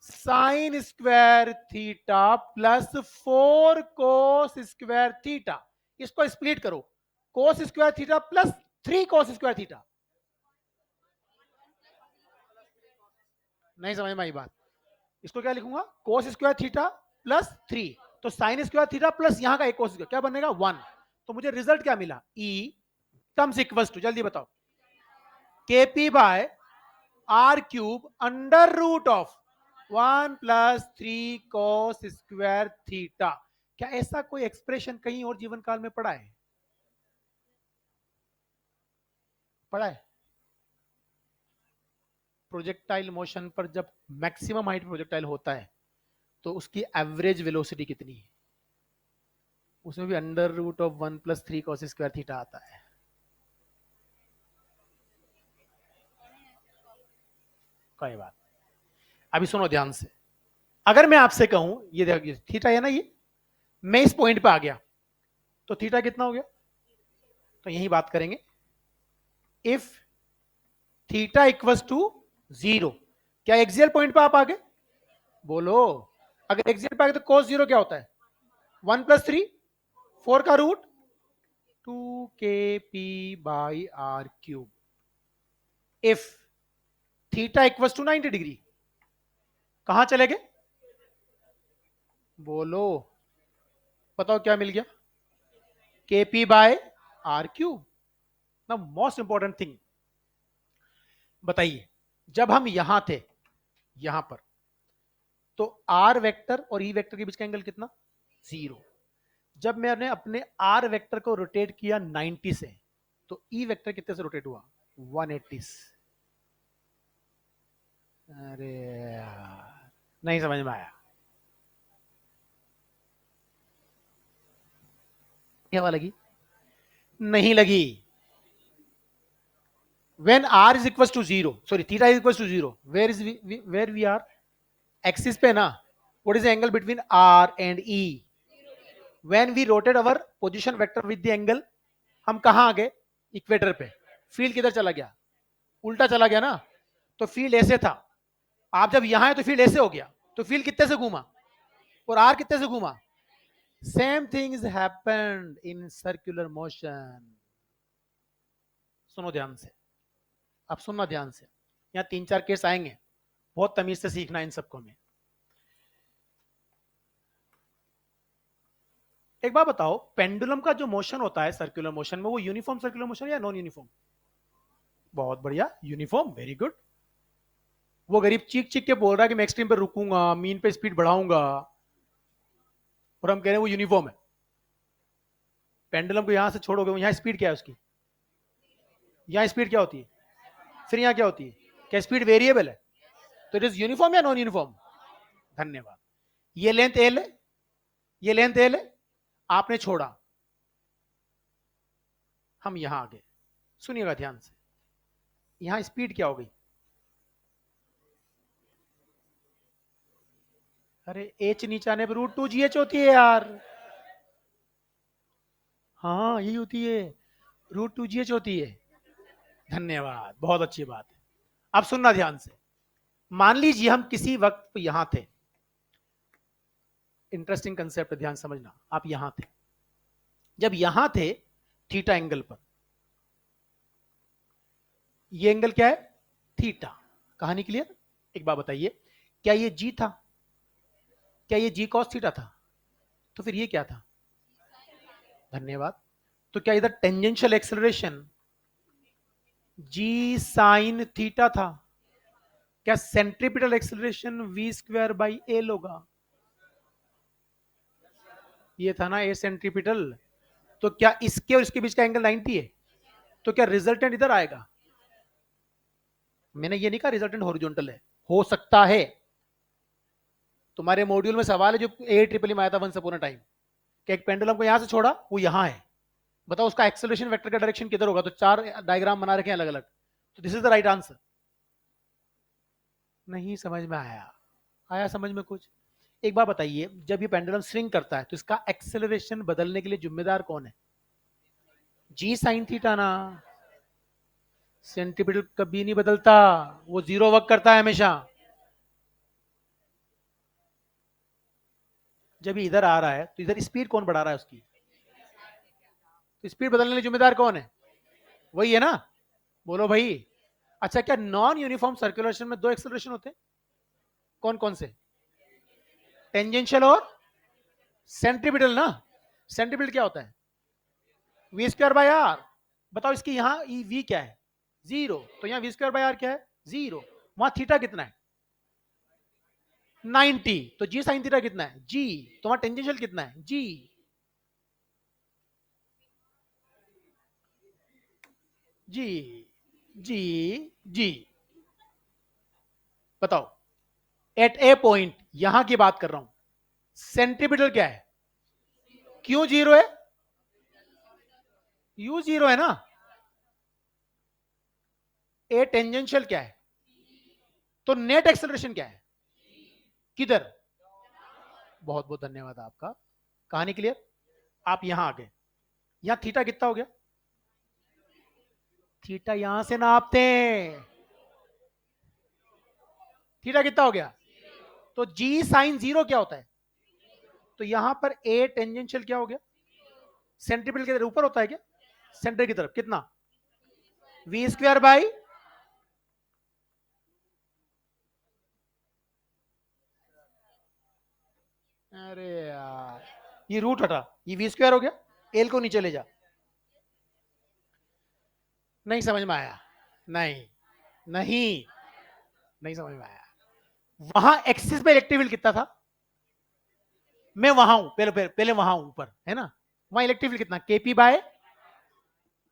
S1: साइन स्क्वायर थीटा प्लस 4 कोस स्क्वायर थीटा। इसको स्प्लिट करो, कोस square theta plus 3 cos square theta. नहीं समझ में आई बात? इसको क्या लिखूंगा? कोस स्क्वायर थीटा प्लस 3। तो साइन स्क्वायर थीटा प्लस यहां का एक कोस स्क्वायर, क्या बनेगा? 1। तो मुझे रिजल्ट क्या मिला? ई टर्म्स इक्वल्स टू, जल्दी बताओ, KP by R cube under root of 1 plus 3 cos square theta. क्या ऐसा कोई एक्सप्रेशन कहीं और जीवन काल में पढ़ा है? पढ़ा है? प्रोजेक्टाइल मोशन पर जब मैक्सिमम हाइट प्रोजेक्टाइल होता है तो उसकी एवरेज वेलोसिटी कितनी है? उसमें भी under root of 1 plus 3 cos square theta आता है। कोई बात। अभी सुनो ध्यान से। अगर मैं आपसे कहूं, ये देखिए थीटा है ना, ये मैं इस पॉइंट पे आ गया तो थीटा कितना हो गया? तो यही बात करेंगे। इफ थीटा इक्वल्स टू 0, क्या एक्सियल पॉइंट पे आप आ गए? बोलो। अगर एक्सियल पे आ गए तो cos 0 क्या होता है? 1 प्लस 3, 4 का root 2kp by R cube. If theta equals to 90 degree, कहां चले गए? बोलो, बताओ क्या मिल गया? kp by R cube. ना मोस्ट इंपॉर्टेंट थिंग बताइए, जब हम यहां थे, यहां पर, तो आर वेक्टर और ई वेक्टर के बीच का एंगल कितना? 0। जब मैंने अपने आर वेक्टर को रोटेट किया 90 से, तो ई वेक्टर कितने से रोटेट हुआ? 180 से। अरे यार, नहीं समझ में आया? क्या हवा लगी? नहीं लगी। when r is equals to 0, sorry, theta is equals to 0, where we are? Axis पे ना? What is the angle between r and e? When we rotate our position vector with the angle, हम कहां आ गए? Equator पे। Field किधर चला गया? उल्टा चला गया ना। तो फील्ड ऐसे था, आप जब यहां है तो फील्ड ऐसे हो गया, तो फील्ड कितने से घूमा और आर कितने से घूमा? Same thing is happened in circular motion. सुनो ध्यान से, अब सुनना ध्यान से, यहाँ 3-4 केस आएंगे, बहुत तमीज से सीखना इन सबको में। एक बात बताओ, पेंडुलम का जो मोशन होता है सर्कुलर मोशन में, वो यूनिफॉर्म सर्कुलर मोशन या नॉन यूनिफॉर्म? बहुत बढ़िया, यूनिफॉर्म, वेरी गुड। वो गरीब चीख चीख के बोल रहा है कि मैं एक्सट्रीम पे रुकूंगा, मीन पे स्पीड बढ़ाऊंगा, और हम कह रहे हैं वो यूनिफॉर्म है। पेंडुलम को यहां से छोड़ोगे, यहां स्पीड क्या है उसकी? यहां स्पीड क्या होती है? फिर यहां क्या होती है? क्या स्पीड वेरिएबल है? तो इट इज यूनिफॉर्म या नॉन यूनिफॉर्म? धन्यवाद। ये लेंथ एल है, ये लेंथ एल है, आपने छोड़ा, हम यहां आ गए। सुनिएगा ध्यान से, यहां स्पीड क्या हो गई? अरे एच नीचे आने पर √2gh होती है यार। हाँ यही होती है, √2gh होती है। धन्यवाद, बहुत अच्छी बात है। अब सुनना ध्यान से। मान लीजिए हम किसी वक्त यहां थे, इंटरेस्टिंग कंसेप्ट, ध्यान समझना। आप यहां थे, जब यहां थे थीटा एंगल पर, ये एंगल क्या है? थीटा। कहानी क्लियर? एक बात बताइए, क्या ये जी था? क्या ये जी कॉस थीटा था? तो फिर ये क्या था? धन्यवाद। तो क्या इधर tangential acceleration G sine theta था? क्या centripetal acceleration V square by L होगा? ये था ना ए सेंट्रीपिटल। तो क्या इसके और इसके बीच का एंगल 90 है? तो क्या रिजल्टेंट इधर आएगा? मैंने ये नहीं कहा रिजल्टेंट हॉरिजॉन्टल है, हो सकता है। तुम्हारे मॉड्यूल में सवाल है जो ए ट्रिपल में आया था वंस अपॉन अ टाइम, कि एक पेंडुलम को यहां से छोड़ा, वो यहां है, बताओ उसका एक्सेलरेशन वेक्टर का डायरेक्शन किधर होगा? तो 4 डायग्राम बना रखे हैं अलग अलग, तो this is the right answer. नहीं समझ में आया? आया समझ में कुछ? एक बात बताइए, जब ये पेंडुलम स्विंग करता है तो इसका एक्सेलरेशन बदलने के लिए जिम्मेदार कौन है? जी साइन थीटा ना। सेंटीपिटल कभी नहीं बदलता, वो जीरो वर्क करता है हमेशा। जब ये इधर आ रहा है तो इधर स्पीड कौन बढ़ा रहा है उसकी? तो स्पीड बदलने के लिए जिम्मेदार कौन है? वही है ना? बोलो भाई। अच्छा, क्या नॉन यूनिफॉर्म सर्कुलेशन में दो एक्सेलरेशन होते हैं? कौन कौन से? टेंजेंशियल और सेंट्रीपिटल ना। सेंट्रीपिटल क्या होता है? V square by R. बताओ इसकी यहां वी क्या है? जीरो। तो यहां वी स्क्वायर बाय आर क्या है? जीरो। वहां थीटा कितना है? 90। तो जी साइन थीटा कितना है? जी। तो वहां टेंजेंशियल कितना है? जी। जी जी जी। बताओ, एट ए पॉइंट, यहां की बात कर रहा हूं, सेंट्रीपिटल क्या है? क्यों जीरो है? यू जीरो है ना। ए टेंजेंशियल क्या है? तो नेट एक्सेलरेशन क्या है? किधर? बहुत बहुत धन्यवाद आपका। कहानी क्लियर? आप यहां आ गए। यहां थीटा कितना हो गया? थीटा यहां से नापते हैं। थीटा कितना हो गया? तो जी साइन जीरो क्या होता है? तो यहां पर ए टेंजेंशियल क्या हो गया? सेंट्रीपिटल के ऊपर होता है क्या? सेंटर की तरफ कितना? V square by. अरे यार, ये रूट हटा, ये वी स्क्वायर हो गया। एल को नीचे ले जा। नहीं समझ में आया? नहीं नहीं, नहीं समझ में आया। वहां एक्सिस पे इलेक्ट्रिक फील्ड कितना था? मैं वहां हूं, पहले पहले, पहले वहां हूं ऊपर, है ना? वहां इलेक्ट्रिक फील्ड कितना? KP by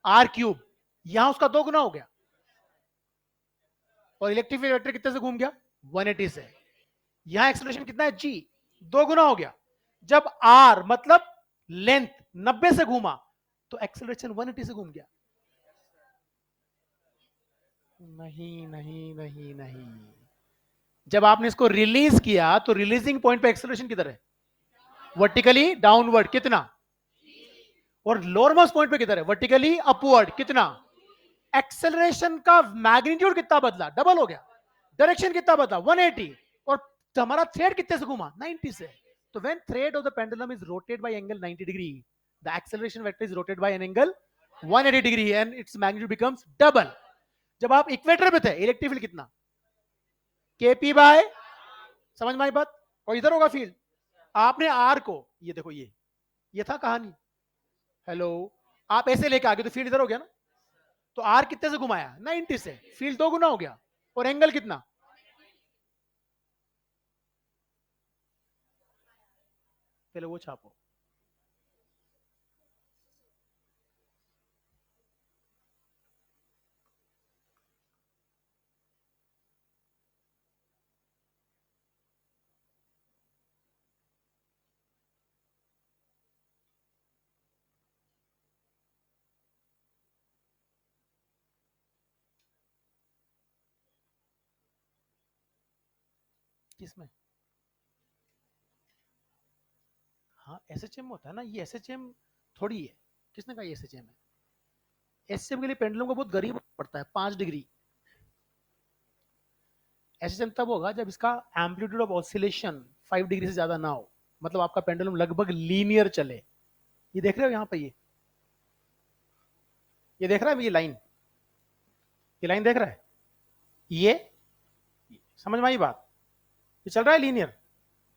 S1: R cube. यहां उसका दो गुना हो गया। और इलेक्ट्रिक फील्ड वेक्टर कितने से घूम गया? 180 से। यहां एक्सेलरेशन कितना है? जी। दो गुना हो गया। जब आर मतलब लेंथ 90 से घूमा, तो एक्सेलरेशन 180 से घूम गया। नहीं नहीं नहीं नहीं। जब आपने इसको रिलीज किया तो रिलीजिंग पॉइंट पे एक्सेलरेशन किधर है? वर्टिकली डाउनवर्ड कितना? और लोअर मोस्ट पॉइंट पे किधर है? वर्टिकली अपवर्ड कितना? एक्सेलरेशन का मैग्नीट्यूड कितना बदला? डबल हो गया। डायरेक्शन कितना बदला? 180। और हमारा थ्रेड कितने से घूमा? 90 से। तो when thread of the pendulum is rotate bye angle 90 degree, the acceleration vector is rotate bye an angle 180 degree and its magnitude becomes double. जब आप इक्वेटर पे थे, इलेक्ट्रिक फील्ड कितना? केपी बाय, समझ में आई बात? और इधर होगा फील्ड। आपने आर को, ये देखो, ये था कहानी। हेलो, आप ऐसे लेके आगे तो फील्ड इधर हो गया ना। तो आर कितने से घुमाया? 90 से। फील्ड दो गुना हो गया। और एंगल कितना? पहले वो छापो। किसमें? हाँ, एसएचएम होता है ना, ये एसएचएम थोड़ी है। किसने कहा ये एसएचएम है? एसएचएम के लिए पेंडुलम को बहुत गरीब पड़ता है, 5 डिग्री। एसएचएम तब होगा जब इसका एम्पलीट्यूड ऑफ ऑसिलेशन 5 डिग्री से ज्यादा ना हो। मतलब आपका पेंडुलम लगभग लीनियर चले। ये देख रहे हो यहाँ पे, ये देख रहा है ये लाइन देख रहा है, ये समझ में आई बात? ये चल रहा है लीनियर,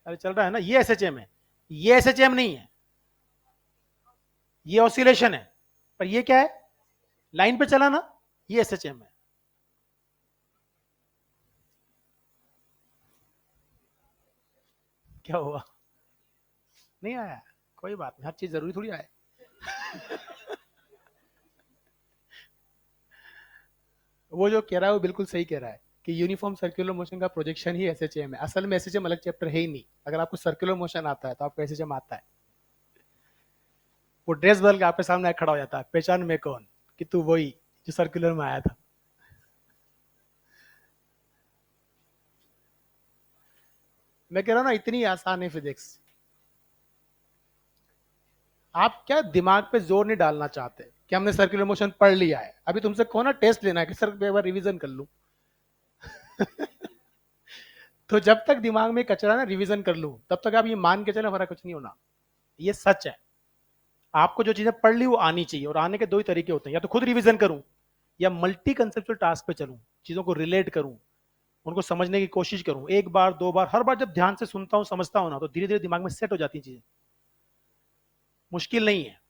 S1: अरे चल रहा है ना, ये एसएचएम है, ये एसएचएम नहीं है, ये ऑसिलेशन है, पर ये क्या है, लाइन पे चला ना, ये एसएचएम है। क्या हुआ? नहीं आया? कोई बात नहीं, हर चीज जरूरी थोड़ी आए। वो जो कह रहा है वो बिल्कुल सही कह रहा है कि यूनिफॉर्म सर्कुलर मोशन का प्रोजेक्शन ही एसएचएम है। असल में एसएचएम अलग चैप्टर है ही नहीं। अगर आपको सर्कुलर मोशन आता है तो आपको एसएचएम आता है। वो ड्रेस बदल के आपके सामने खड़ा हो जाता है, पहचान में कौन, कि तू वही जो सर्कुलर में आया था। मैं कह रहा हूं ना, इतनी आसान है फिजिक्स। आप क्या दिमाग पे जोर नहीं डालना चाहते कि हमने सर्कुलर मोशन पढ़ लिया है। अभी तुमसे कौन ना टेस्ट लेना है कि सर एक बार रिवीजन कर लूं। तो जब तक दिमाग में कचरा ना रिवीजन कर लूं, तब तक आप ये मान के चले हमारा कुछ नहीं होना। ये सच है। आपको जो चीजें पढ़ ली वो आनी चाहिए, और आने के दो ही तरीके होते हैं, या तो खुद रिवीजन करूं या मल्टी कंसेप्चुअल टास्क पे चलूं, चीजों को रिलेट करूं, उनको समझने की कोशिश करूं, एक बार दो बार, हर बार जब ध्यान से सुनता हूं समझता हूं ना, तो धीरे धीरे दिमाग में सेट हो जाती हैं चीजें। मुश्किल नहीं है।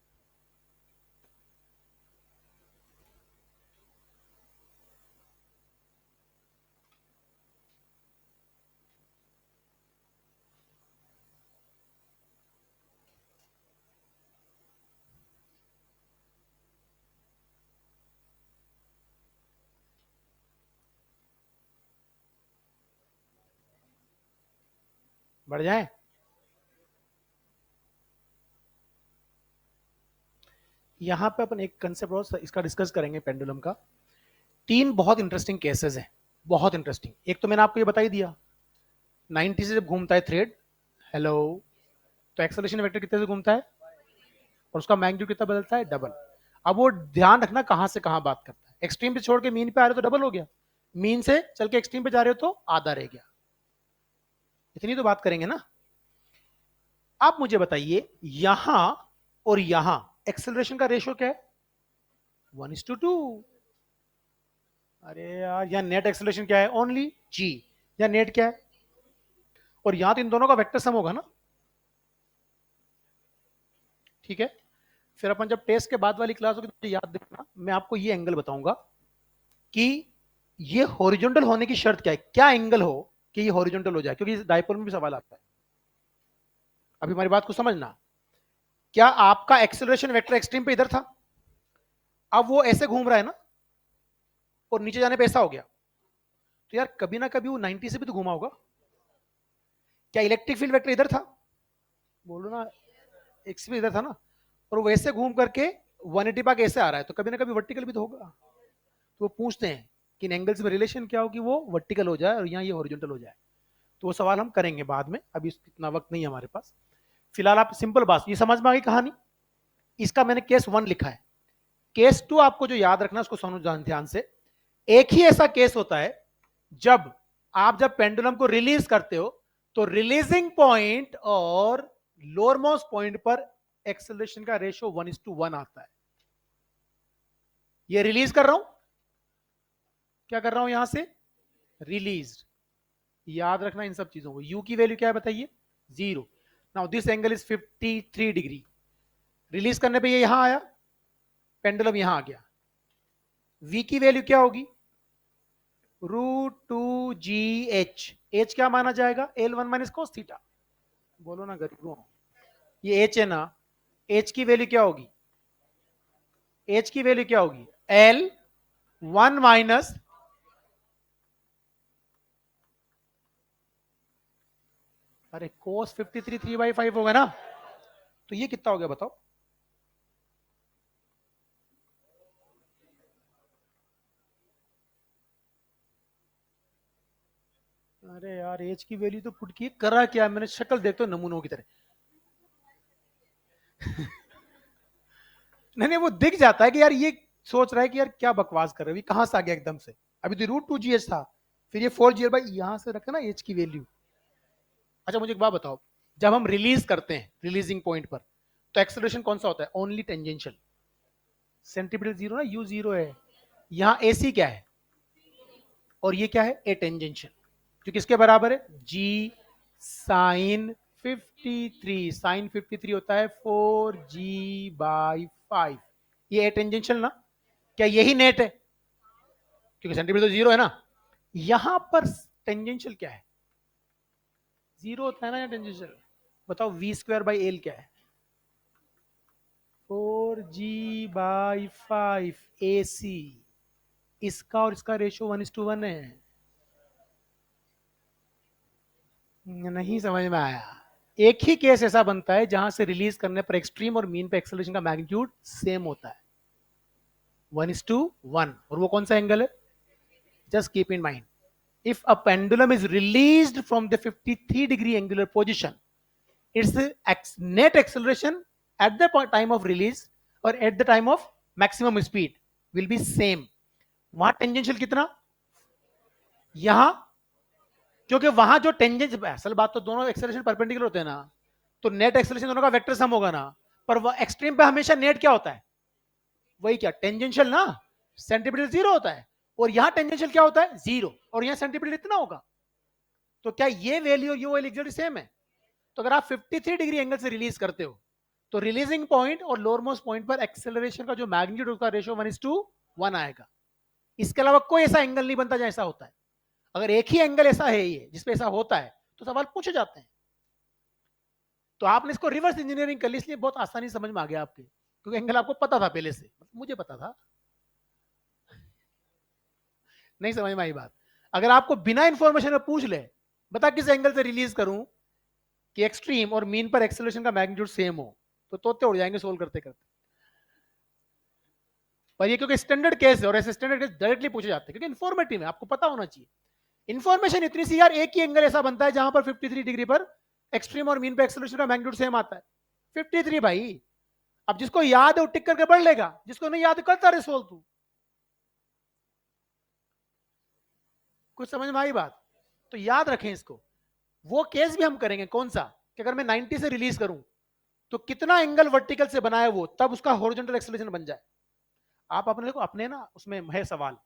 S1: बढ़ जाए। यहां पे अपन एक कंसेप्ट और इसका डिस्कस करेंगे पेंडुलम का। तीन बहुत इंटरेस्टिंग केसेस हैं, बहुत इंटरेस्टिंग। एक तो मैंने आपको ये बता ही दिया, 90 से जब घूमता है थ्रेड, हेलो, तो एक्सेलरेशन वेक्टर कितने से घूमता है, और उसका मैग्नीट्यूड कितना बदलता है, डबल। अब वो ध्यान रखना कहां से कहां बात करता है। एक्सट्रीम पे छोड़ के मीन पे आ रहे हो तो डबल हो गया, मीन से चल के एक्सट्रीम पे जा रहे हो तो आधा रह गया। इतनी तो बात करेंगे ना। आप मुझे बताइए, यहां और यहां एक्सेलरेशन का रेशियो क्या है, 1:2। अरे यार, यहाँ नेट एक्सेलरेशन क्या है, ओनली जी। यहाँ नेट क्या है, और यहां तो इन दोनों का वेक्टर सम होगा ना। ठीक है, फिर अपन जब टेस्ट के बाद वाली क्लास होगी तो मुझे याद देखना, मैं आपको ये एंगल बताऊंगा कि ये हॉरिजॉन्टल होने की शर्त क्या है, क्या एंगल हो कि ये हॉरिजॉन्टल हो जाए, क्योंकि इस डायपोल में भी सवाल आता है। अभी हमारी बात को समझना, क्या आपका एक्सेलरेशन वेक्टर एक्सट्रीम पे इधर था, अब वो ऐसे घूम रहा है ना, और नीचे जाने पे ऐसा हो गया, तो यार कभी ना कभी वो 90 से भी तो घुमा होगा। क्या इलेक्ट्रिक फील्ड वेक्टर इधर था, बोलो ना, एक्स भी इधर था ना, और वैसे घूम करके 180 पाक ऐसे आ रहा है, तो कभी ना कभी वर्टिकल भी तो होगा। तो वो पूछते हैं कि इन एंगल्स में रिलेशन क्या हो कि वो वर्टिकल हो जाए और यहाँ ये हॉरिजॉन्टल हो जाए। तो वो सवाल हम करेंगे बाद में, अभी इतना वक्त नहीं है हमारे पास। फिलहाल आप सिंपल बात, ये समझ में आ गई कहानी। इसका मैंने केस 1 लिखा है। केस 2 आपको जो याद रखना है उसको समझो ध्यान से। एक ही ऐसा केस होता है जब जब पेंडुलम को रिलीज करते हो, तो रिलीजिंग पॉइंट और लोअर मोस्ट पॉइंट पर एक्सेलरेशन का रेशियो 1:1 आता है। ये रिलीज कर रहा हूं, क्या कर रहा हूं यहां से, रिलीज। याद रखना इन सब चीजों को। यू की वैल्यू क्या है बताइए, 0। Now this angle is 53 degree. Release करने पे ये यहां आया, पेंडुलम यहां आ गया। v की वैल्यू क्या होगी, √2gh। h क्या माना जाएगा, L1 माइनस कोस थीटा। बोलो ना गरीबों, ये h है ना, h की वैल्यू क्या होगी, h की वैल्यू क्या होगी, L1 माइनस, अरे कोस 53 3/5 होगा ना, तो ये कितना हो गया बताओ। अरे यार, एज की वैल्यू तो पुट की करा क्या, मैंने शक्ल देखते हो नमूनों की तरह। नहीं नहीं, वो दिख जाता है कि यार ये सोच रहा है कि यार क्या बकवास कर रहे हो, कहां से आ गया एकदम से। अभी तो √2gh था, फिर ये 4gh, भाई यहां से रखा ना एच की वैल्यू। अच्छा मुझे एक बात बताओ, जब हम रिलीज करते हैं रिलीजिंग पॉइंट पर, तो एक्सेलरेशन कौन सा होता है? Only tangential. सेंटीपिटल जीरो ना, यू जीरो है। यहां एसी क्या है और ये क्या है? ए टेंजेंशियल, जो किसके बराबर है? जी साइन 53। साइन 53 होता है 4g/5। ये ए टेंजेंशियल ना? क्या यही नेट है? क्योंकि सेंटीमीटर तो जीरो है ना। यहां पर टेंजेंशियल क्या है? जीरो होता है ना या टेंजेंशियल? बताओ v²/l क्या है? 4g/5 AC। इसका और इसका रेशियो 1:1 है। नहीं समझ में आया। एक ही केस ऐसा बनता है जहां से रिलीज करने पर एक्सट्रीम और मीन पे एक्सेलरेशन का मैग्नीट्यूड सेम होता है, 1:1। और वो कौन सा एंगल है? Just keep in mind, if a pendulum is released from the 53-degree angular position, its net acceleration at the time of release or at the time of maximum speed will be same। वहां tangential कितना? यहां, क्योंकि वहां जो tangents, असल बात तो दोनों एक्सेलरेशन परपेंडिकुलर होते हैं ना, तो नेट एक्सेलरेशन दोनों का वेक्टर सम होगा ना। पर वो एक्सट्रीम पे हमेशा नेट क्या होता है? वही क्या? टेंजेंशियल ना। सेंटीमीटर जीरो होता है, और यहां टेंजेंशियल क्या होता है? जीरो, और यहां सेंटीमीटर इतना होगा। तो क्या ये वैल्यू और ये वैल्यू एग्जैक्टली सेम है? तो अगर आप 53 डिग्री एंगल से रिलीज करते हो, तो रिलीजिंग पॉइंट और लोअर मोस्ट पॉइंट पर एक्सेलरेशन का जो मैग्नीट्यूड उसका रेशियो 1:1 आएगा। इसके अलावा कोई ऐसा एंगल नहीं बनता जहां ऐसा होता है। अगर एक ही एंगल ऐसा है ये जिसपे ऐसा होता है, तो सवाल पूछे जाते हैं। तो आपने इसको रिवर्स इंजीनियरिंग कर ली, इसलिए बहुत आसानी समझ में आ गया आपके, क्योंकि एंगल आपको पता था पहले से, मुझे पता था। नहीं समझ में आई बात? अगर आपको बिना इंफॉर्मेशन में पूछ ले, बता किस एंगल से रिलीज करूं कि एक्सट्रीम और मीन पर एक्सेलरेशन का मैग्नीट्यूड सेम हो, तो तोते उड़ जाएंगे सोल्व करते करते। पर ये क्योंकि स्टैंडर्ड केस है, और ऐसे स्टैंडर्ड केस डायरेक्टली पूछे जाते हैं, क्योंकि इन्फॉर्मेटिव है, आपको पता होना चाहिए। इन्फॉर्मेशन इतनी सी यार, एक ही एंगल ऐसा बनता है जहां पर 53 डिग्री पर एक्सट्रीम और मीन पे एक्सेलरेशन का मैग्नीट्यूड सेम आता है। 53 भाई। अब जिसको याद है वो टिक करके पढ़ लेगा, जिसको नहीं याद करता रहे सोल्व तू। कुछ समझ में आई बात? तो याद रखें इसको। वो केस भी हम करेंगे, कौन सा? कि अगर मैं 90 से रिलीज करूं, तो कितना एंगल वर्टिकल से बनाया वो, तब उसका हॉरिजॉन्टल एक्सेलरेशन बन जाए। आप अपने को अपने ना उसमें है सवाल,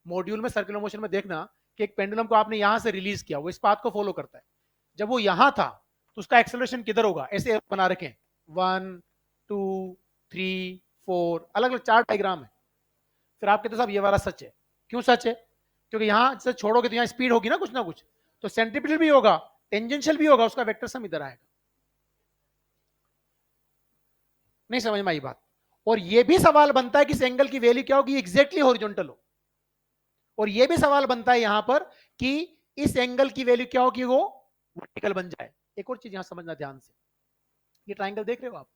S1: मॉड्यूल में सर्कुलर मोशन में देखना कि एक पेंडुलम को आपने यहां से रिलीज किया, वो इस पाथ को फॉलो करता है। जब वो यहां था, तो उसका एक्सेलरेशन किधर होगा? ऐसे बना रखें, 1 2 3 4, अलग अलग 4 डायग्राम है। फिर आप कहते हो साहब ये वाला सच है। क्यों सच है? क्योंकि यहां से छोड़ोगे तो यहां स्पीड होगी ना कुछ, तो सेंट्रीपिटल भी होगा, टेंजेंशियल भी होगा, उसका वेक्टर सम इधर आएगा। नहीं समझ में आई बात? और ये भी सवाल बनता है कि इस एंगल की वैल्यू क्या होगी, एग्जैक्टली हॉरिजॉन्टल हो। और ये भी सवाल बनता है यहां पर कि इस एंगल की वैल्यू क्या होगी, वो वर्टिकल बन जाए। एक और चीज यहां समझना ध्यान से, ये ट्राइंगल देख रहे हो आप,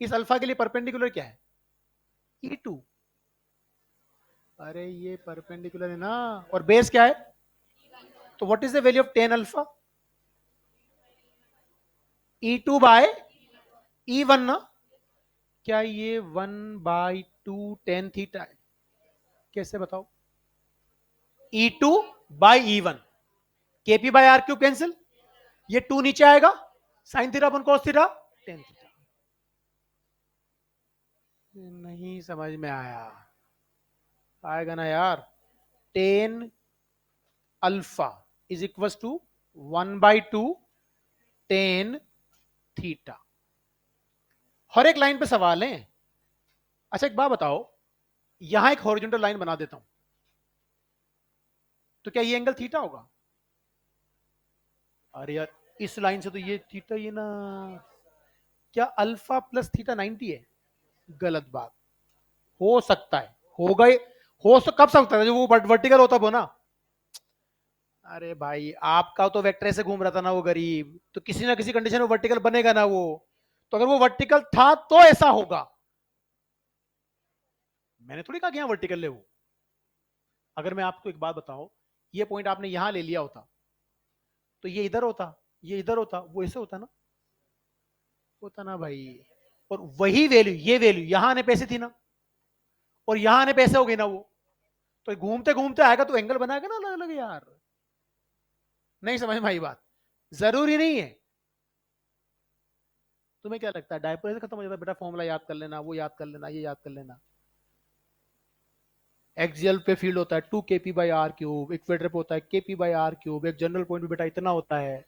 S1: इस अल्फा के लिए परपेंडिकुलर क्या है? E2। अरे ये परपेंडिकुलर है ना, और बेस क्या है? तो what is the value of tan alpha? E2/E1 ना। क्या ये 1/2 टेन थीटा है? कैसे बताओ? E2/E1, KP/R³ कैंसिल, ये 2 नीचे आएगा, sin theta upon cos theta, tan theta. नहीं समझ में आया? आएगा ना यार। Tan alpha is equal to 1/2 tan theta. हर एक लाइन पे सवाल है। अच्छा एक बात बताओ, यहां एक हॉरिजॉन्टल लाइन बना देता हूं, तो क्या ये एंगल थीटा होगा? अरे यार, इस लाइन से तो ये थीटा ही ना। क्या अल्फा प्लस थीटा 90 है? गलत बात। हो सकता है, होगा कब सकता है? जब वो वर्टिकल होता हो ना। अरे भाई, आपका तो वेक्टर ऐसे घूम रहा था ना वो गरीब, तो किसी ना किसी कंडीशन में वर्टिकल बनेगा ना वो। तो अगर वो वर्टिकल था तो ऐसा होगा। मैंने थोड़ी कहा कि यहां वर्टिकल ले वो। अगर मैं आपको एक बात बताऊं, ये पॉइंट आपने यहां ले लिया होता, तो ये इधर होता, ये इधर होता, वो ऐसे होता ना। होता ना भाई। और वही वैल्यू, ये वैल्यू यहां आने पैसे थी ना, और यहां आने पैसे हो गए ना वो। तो घूमते घूमते आएगा तो एंगल बनाएगा ना अलग अलग यार। नहीं समझ में आई बात? जरूरी नहीं है तुम्हें क्या लगता है डायपोल ऐसे खत्म हो जाता है? बेटा फॉर्मूला याद कर लेना, वो याद कर लेना, ये याद कर लेना। एक्सियल पे फील्ड होता है 2 kp/r³, इक्वेटर पे होता है kp/r³, एक जनरल पॉइंट भी बेटा इतना होता है।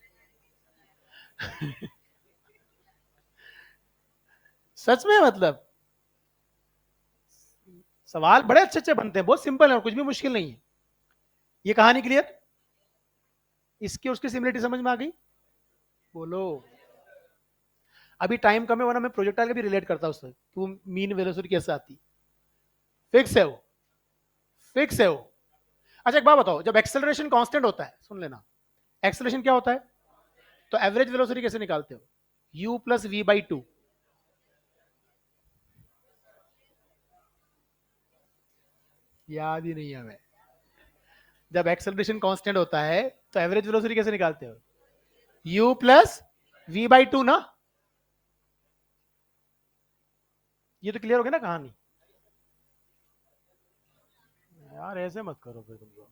S1: सच में मतलब सवाल बड़े अच्छे अच्छे बनते हैं, बहुत सिंपल है और कुछ भी मुश्किल नहीं है। ये कहानी क्लियर? इसकी और उसकी सिमिलरिटी समझ में आ गई? बोलो। अभी टाइम कम है वरना मैं प्रोजेक्टाइल का भी रिलेट करता उससे कि वो मीन वेलोसिटी कैसे आती। फिक्स है वो, फिक्स है वो। अच्छा एक बात बताओ, जब एक्सेलरेशन कांस्टेंट होता है, सुन लेना, एक्सेलरेशन क्या होता है, तो एवरेज वेलोसिटी कैसे निकालते हो? u+v/2। याद ही नहीं है हमें। जब एक्सेलरेशन कांस्टेंट होता है तो एवरेज वेलोसिटी कैसे निकालते हो? u+v/2 ना। ये तो क्लियर हो गया ना कहानी? यार ऐसे मत करो फिर, तुम लोग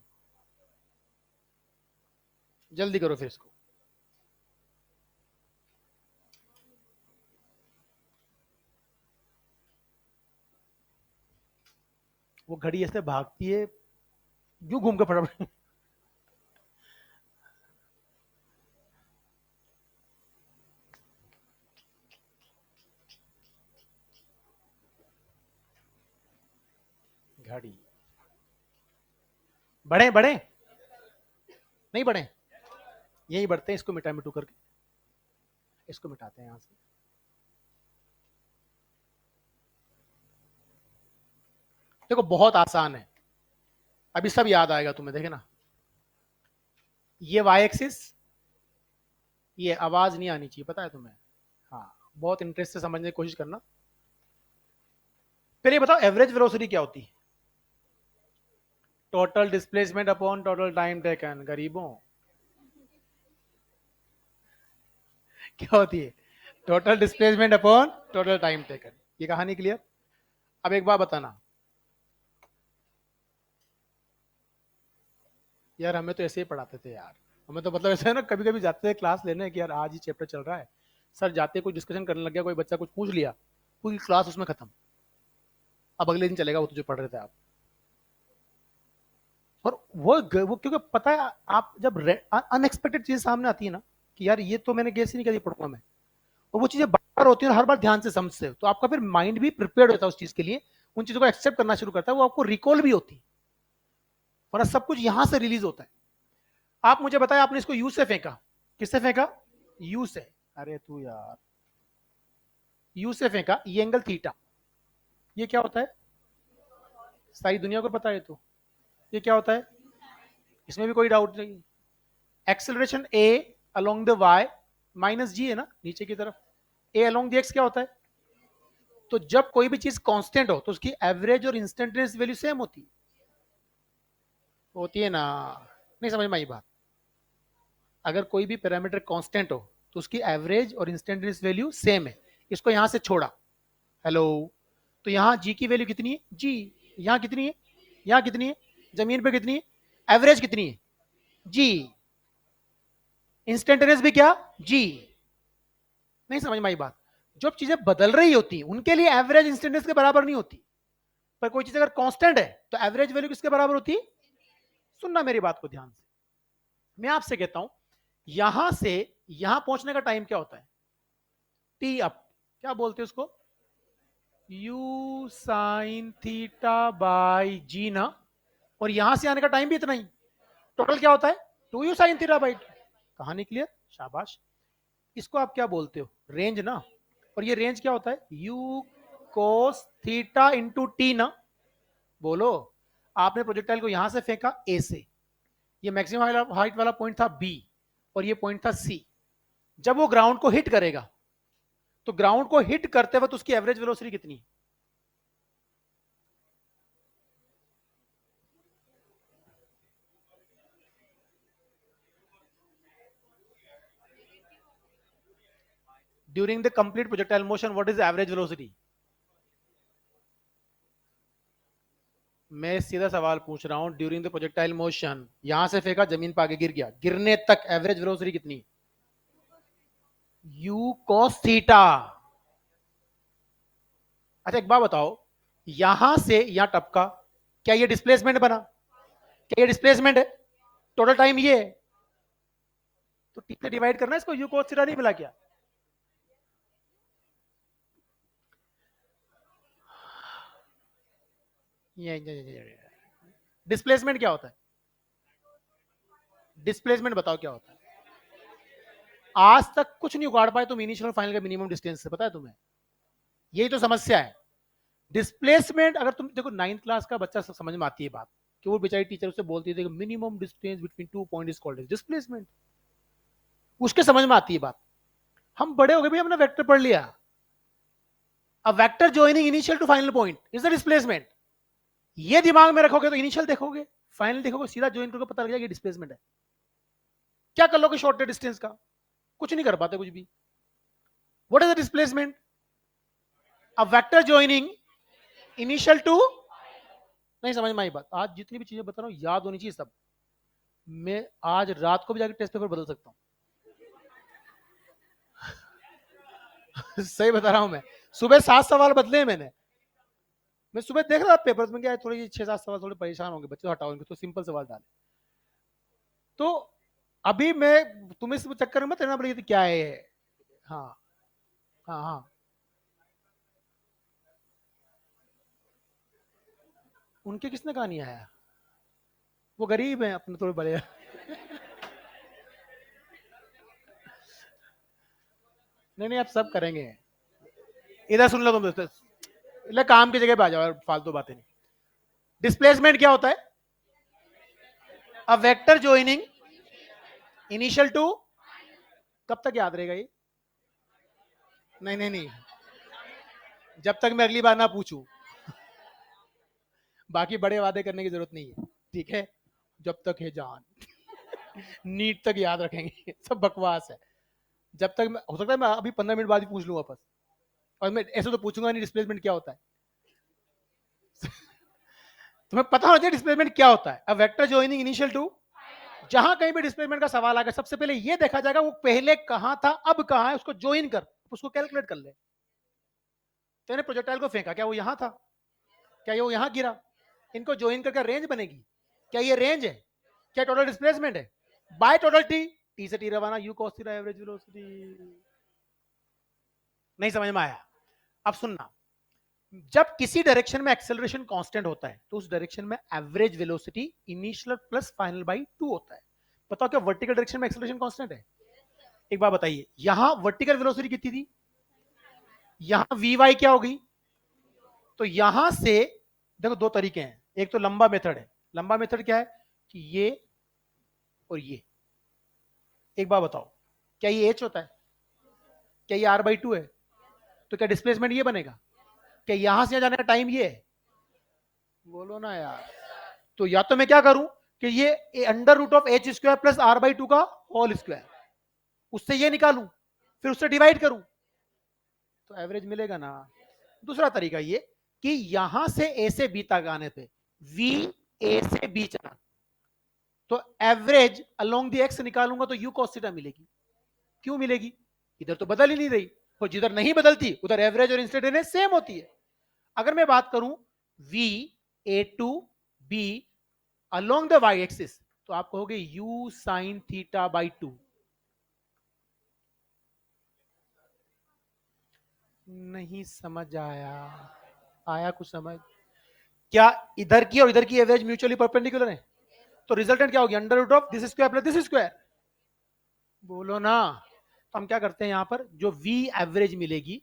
S1: जल्दी करो फिर इसको। वो घड़ी ऐसे भागती है, क्यों घूम के फटाफट। घड़ी बढ़े बढ़े नहीं बढ़े, यही बढ़ते हैं, इसको मिटा मिटू करके इसको मिटाते हैं यहां से। देखो बहुत आसान है, अभी सब याद आएगा तुम्हें, देखे ना। ये वाई एक्सिस, ये आवाज नहीं आनी चाहिए, पता है तुम्हें? हाँ, बहुत इंटरेस्ट से समझने की कोशिश करना। फिर ये बताओ एवरेज वेलोसिटी क्या होती है? Total displacement upon total time taken. गरीबों, क्या होती है? Total displacement upon total time taken. ये कहानी क्लियर? अब एक बात बताना यार, हमें तो ऐसे ही पढ़ाते थे यार, हमें तो मतलब ऐसा है ना, कभी कभी जाते थे क्लास लेने कि यार आज ही चैप्टर चल रहा है, सर जाते कुछ डिस्कशन करने लग गया, कोई बच्चा कुछ पूछ लिया, पूरी क्लास उसमें खत्म। अब अगले दिन चलेगा वो तुझे पढ़ रहे थे आप। और वो क्योंकि पता है, आप जब अनएक्सपेक्टेड चीज सामने आती है ना, कि यार ये तो मैंने गेस ही नहीं करी, पढ़ूंगा मैं, और वो चीजें बार होती है और हर बार ध्यान से समझते हो, तो आपका फिर माइंड भी प्रिपेयर्ड होता है उस चीज के लिए, उन चीजों को एक्सेप्ट करना शुरू करता है, वो आपको रिकॉल भी होती है, वरना सब कुछ यहां से रिलीज होता है। आप मुझे बताया, आपने इसको यू से फेंका, किससे फेंका? यू से। अरे तू यार, यू से फेंका, ये एंगल थीटा, ये क्या होता है? सारी दुनिया को पता है, तो ये क्या होता है? इसमें भी कोई डाउट नहीं। Acceleration A along the Y minus G है ना, नीचे की तरफ। ए अलोंग द एक्स क्या होता है? तो जब कोई भी चीज कांस्टेंट हो तो उसकी एवरेज और इंस्टेंटेनियस वैल्यू सेम होती है ना? नहीं समझ में आई बात? अगर कोई भी पैरामीटर कांस्टेंट हो तो उसकी एवरेज और इंस्टेंटेनियस वैल्यू सेम है। इसको यहां से छोड़ा, हेलो, तो यहां जी की वैल्यू कितनी है? जी। यहां कितनी है? यहां कितनी है? जमीन पे कितनी है? एवरेज कितनी है? जी। इंस्टेंटेनियस भी क्या? जी। नहीं समझ में आई बात? जो चीजें बदल रही होती हैं उनके लिए एवरेज इंस्टेंटेनियस के बराबर नहीं होती, पर कोई चीज अगर कांस्टेंट है तो एवरेज वैल्यू किसके बराबर होती है? सुनना मेरी बात को ध्यान से, मैं आपसे कहता हूं, यहां से यहां पहुंचने का टाइम क्या होता है? टी अप, क्या बोलते हैं उसको? यू साइन थीटा बाई जी ना, और यहां से आने का टाइम भी इतना ही, टोटल क्या होता है? 2u sin θ/2। कहानी क्लियर? शाबाश। इसको आप क्या बोलते हो? रेंज ना। और ये रेंज क्या होता है? u cos theta into T ना। बोलो। आपने प्रोजेक्टाइल को यहां से फेंका ए से, ये मैक्सिमम हाइट वाला पॉइंट था बी, और ये पॉइंट था सी। जब वो ग्राउंड को हिट करेगा, तो ग्राउंड को हिट करते वक्त उसकी एवरेज वेलोसिटी कितनी है? During the complete projectile motion what is average velocity? मैं सीधा सवाल पूछ रहा हूं, ड्यूरिंग द प्रोजेक्टाइल मोशन, यहां से फेंका, जमीन पर आगे गिर गया, गिरने तक एवरेज वेलोसिटी कितनी? You cos theta. अच्छा एक बात बताओ, यहां से यहां टपका, क्या ये डिस्प्लेसमेंट बना? क्या ये डिस्प्लेसमेंट है? टोटल टाइम ये है, तो टी से डिवाइड करना है इसको, यू कॉस थीटा नहीं मिला क्या? ये डिस्प्लेसमेंट क्या होता है? डिस्प्लेसमेंट बताओ क्या होता है? आज तक कुछ नहीं उगाड़ पाए तुम इनिशियल और फाइनल का मिनिमम डिस्टेंस से, पता है तुम्हें? यही तो समस्या है। डिस्प्लेसमेंट अगर तुम देखो, 9th क्लास का बच्चा सब समझ में आती है बात, कि वो बेचारी टीचर उससे बोलती थी कि minimum distance between two point is called displacement, उसके समझ में आती है बात। हम बड़े हो गए भी, हमने वेक्टर पढ़ लिया। A vector joining initial to final point is the displacement. ये दिमाग में रखोगे तो इनिशियल देखोगे, फाइनल देखोगे, सीधा ज्वाइन करोगे, पता लग जाएगा डिस्प्लेसमेंट है। क्या कर लोगे शॉर्ट डिस्टेंस का? कुछ नहीं कर पाते कुछ भी। What is the displacement? A vector joining initial to, नहीं समझ में आई बात? आज जितनी भी चीजें बता रहा हूं याद होनी चाहिए सब। मैं आज रात को भी जाकर टेस्ट पेपर बदल सकता हूँ। सही बता रहा हूं मैं। सुबह 7 सवाल बदले हैं मैंने। मैं सुबह देख रहा था पेपर में, क्या थोड़ी 6-7 सवाल थोड़े परेशान होंगे बच्चे, हटाओ इनको, तो सिंपल सवाल डाले। तो अभी मैं तुम्हें इस चक्कर में मत रहना पड़ेगा क्या है ये। हाँ हाँ हाँ। उनके किसने कहा नहीं आया? वो गरीब हैं अपने थोड़े बड़े। नहीं नहीं, आप सब करेंगे। इधर सुन लो तुम दोस्तों, ले काम की जगह पे आ जाओ, फालतू बातें नहीं। डिस्प्लेसमेंट क्या होता है? A vector joining initial to, कब तक याद रहेगा ये? नहीं नहीं नहीं, जब तक मैं अगली बार ना पूछूं। बाकी बड़े वादे करने की जरूरत नहीं है, ठीक है? जब तक है जान, नीट तक याद रखेंगे। सब बकवास है। जब तक मैं, हो सकता है मैं अभी 15 मिनट बाद ही पूछ लूँ वापस, और मैं ऐसे तो पूछूंगा नहीं डिस्प्लेसमेंट क्या होता है। तुम्हें पता होना चाहिए डिस्प्लेसमेंट क्या होता है। अब वेक्टर जॉइनिंग इनिशियल टू, जहां कहीं भी डिस्प्लेसमेंट का सवाल आ गया, सबसे पहले ये देखा जाएगा वो पहले कहां था अब कहां है, उसको ज्वाइन कर, उसको कैलकुलेट कर ले। तेने प्रोजेक्टाइल को फेंका, क्या वो यहां था? क्या ये वो यहां गिरा? इनको ज्वाइन करके रेंज बनेगी। क्या ये रेंज है? क्या टोटल डिस्प्लेसमेंट है? बाय टोटल टी, टी से टी रवाना, you cos theta average velocity. नहीं समझ में आया? अब सुनना, जब किसी डायरेक्शन में एक्सेलरेशन कांस्टेंट होता है तो उस डायरेक्शन में average velocity initial plus final by 2 होता है। बताओ क्या वर्टिकल डायरेक्शन में एक्सेलरेशन कांस्टेंट है? एक बात बताइए, यहां वर्टिकल वेलोसिटी कितनी थी? यहां वी वाई क्या होगी? तो यहां से देखो, दो तरीके हैं, एक तो लंबा मेथड है। लंबा मेथड क्या है? कि ये और ये। एक बात बताओ, क्या ये एच होता है? क्या ये आर बाई टू है? तो क्या डिस्प्लेसमेंट ये बनेगा? क्या यहां से जाने का टाइम ये है? बोलो ना यार। तो या तो मैं क्या करूं कि ये under root of H square plus R by two का होल स्क्वायर, उससे ये निकालूं, फिर उससे डिवाइड करूं, तो एवरेज मिलेगा ना। दूसरा तरीका ये कि यहां से ए से बी तक आने पे वी ए से बी चला, तो एवरेज अलोंग द एक्स निकालूंगा तो यू कॉस थीटा मिलेगी। क्यों मिलेगी? इधर तो बदल ही नहीं रही, और जिधर नहीं बदलती उधर एवरेज और इंस्टेंटेनियस सेम होती है। अगर मैं बात करूं V A to B along the Y axis, तो आप कहोगे U sign theta by two. नहीं समझ आया? आया कुछ समझ? क्या इधर की और इधर की एवरेज म्यूचुअली परपेंडिकुलर है? तो रिजल्टेंट क्या होगी? Under root of this square plus this square. बोलो ना। तो हम क्या करते हैं, यहां पर जो वी एवरेज मिलेगी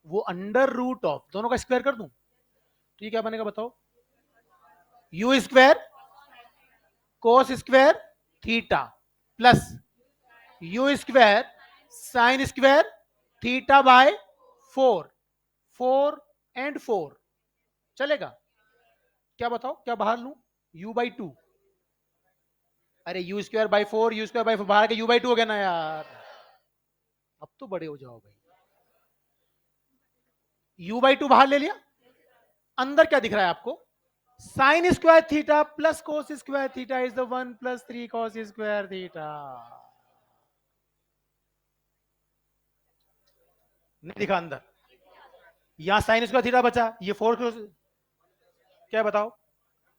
S1: वो अंडर रूट ऑफ दोनों का स्क्वायर कर दूं, तो ये क्या बनेगा बताओ? You square cos square theta plus you square sin square theta by 4, 4 और 4 चलेगा? क्या बताओ, क्या बाहर लूं? U by two. अरे U square by 4, U square by 4 बाहर के यू बाई टू हो गया ना यार। अब तो बड़े हो जाओ भाई। यू बाई टू बाहर ले लिया, अंदर क्या दिख रहा है आपको? Sign square theta plus cos square theta is the 1 + 3 cos square theta. नहीं दिखा अंदर, यहां साइन स्क्वायर थीटा बचा, ये 4 क्या बताओ,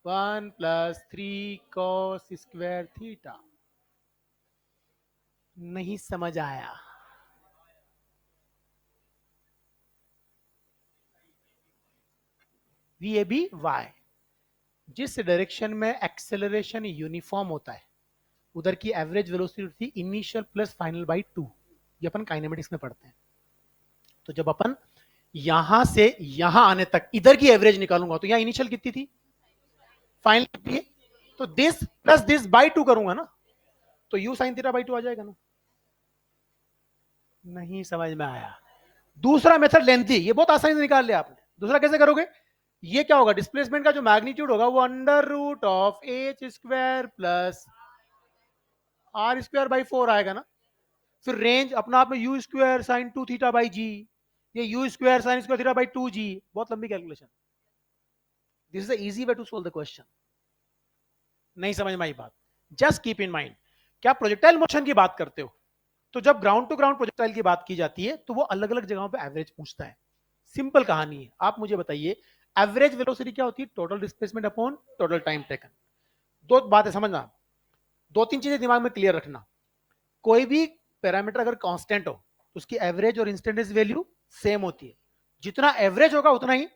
S1: 1 + 3 cos स्क्वायर थीटा। नहीं समझ आया। वी ए बी वाई, जिस डायरेक्शन में एक्सेलरेशन यूनिफॉर्म होता है उधर की एवरेज वेलोसिटी थी इनिशियल प्लस फाइनल बाई 2। ये अपन काइनेमेटिक्स में पढ़ते हैं। तो जब अपन यहां से यहां आने तक इधर की एवरेज निकालूंगा तो यहां इनिशियल कितनी थी, फाइनल कितनी है, तो दिस प्लस दिस बाई 2 करूंगा ना, तो यू साइन थीटा बाई 2 आ जाएगा ना। नहीं समझ में आया। दूसरा मेथड लेंथी, ये बहुत आसानी से निकाल लिया आपने। दूसरा कैसे करोगे, ये क्या होगा, डिस्प्लेसमेंट का जो मैग्नीट्यूड होगा वो under root of H square plus R square by 4 आएगा ना। फिर रेंज अपना आप में U square sin 2 theta by G, ये U square sin square theta by 2 G. बहुत लंबी calculation. This is the easy way to solve the question. नहीं समझ में आई बात, जस्ट कीप इन माइंड। क्या प्रोजेक्टाइल मोशन की बात करते हो, तो जब ग्राउंड टू ग्राउंड प्रोजेक्टाइल की बात की जाती है तो वो अलग अलग जगहों पे एवरेज पूछता है। सिंपल कहानी है, आप मुझे बताइए एवरेज वेलोसिटी क्या होती है, total displacement upon total time taken. दो बातें समझना, दो तीन चीजें दिमाग में क्लियर रखना। कोई भी पैरामीटर अगर कांस्टेंट हो तो उसकी एवरेज और इंस्टेंटेनियस वैल्यू सेम होती है। जितना एवरेज होगा उतना ही,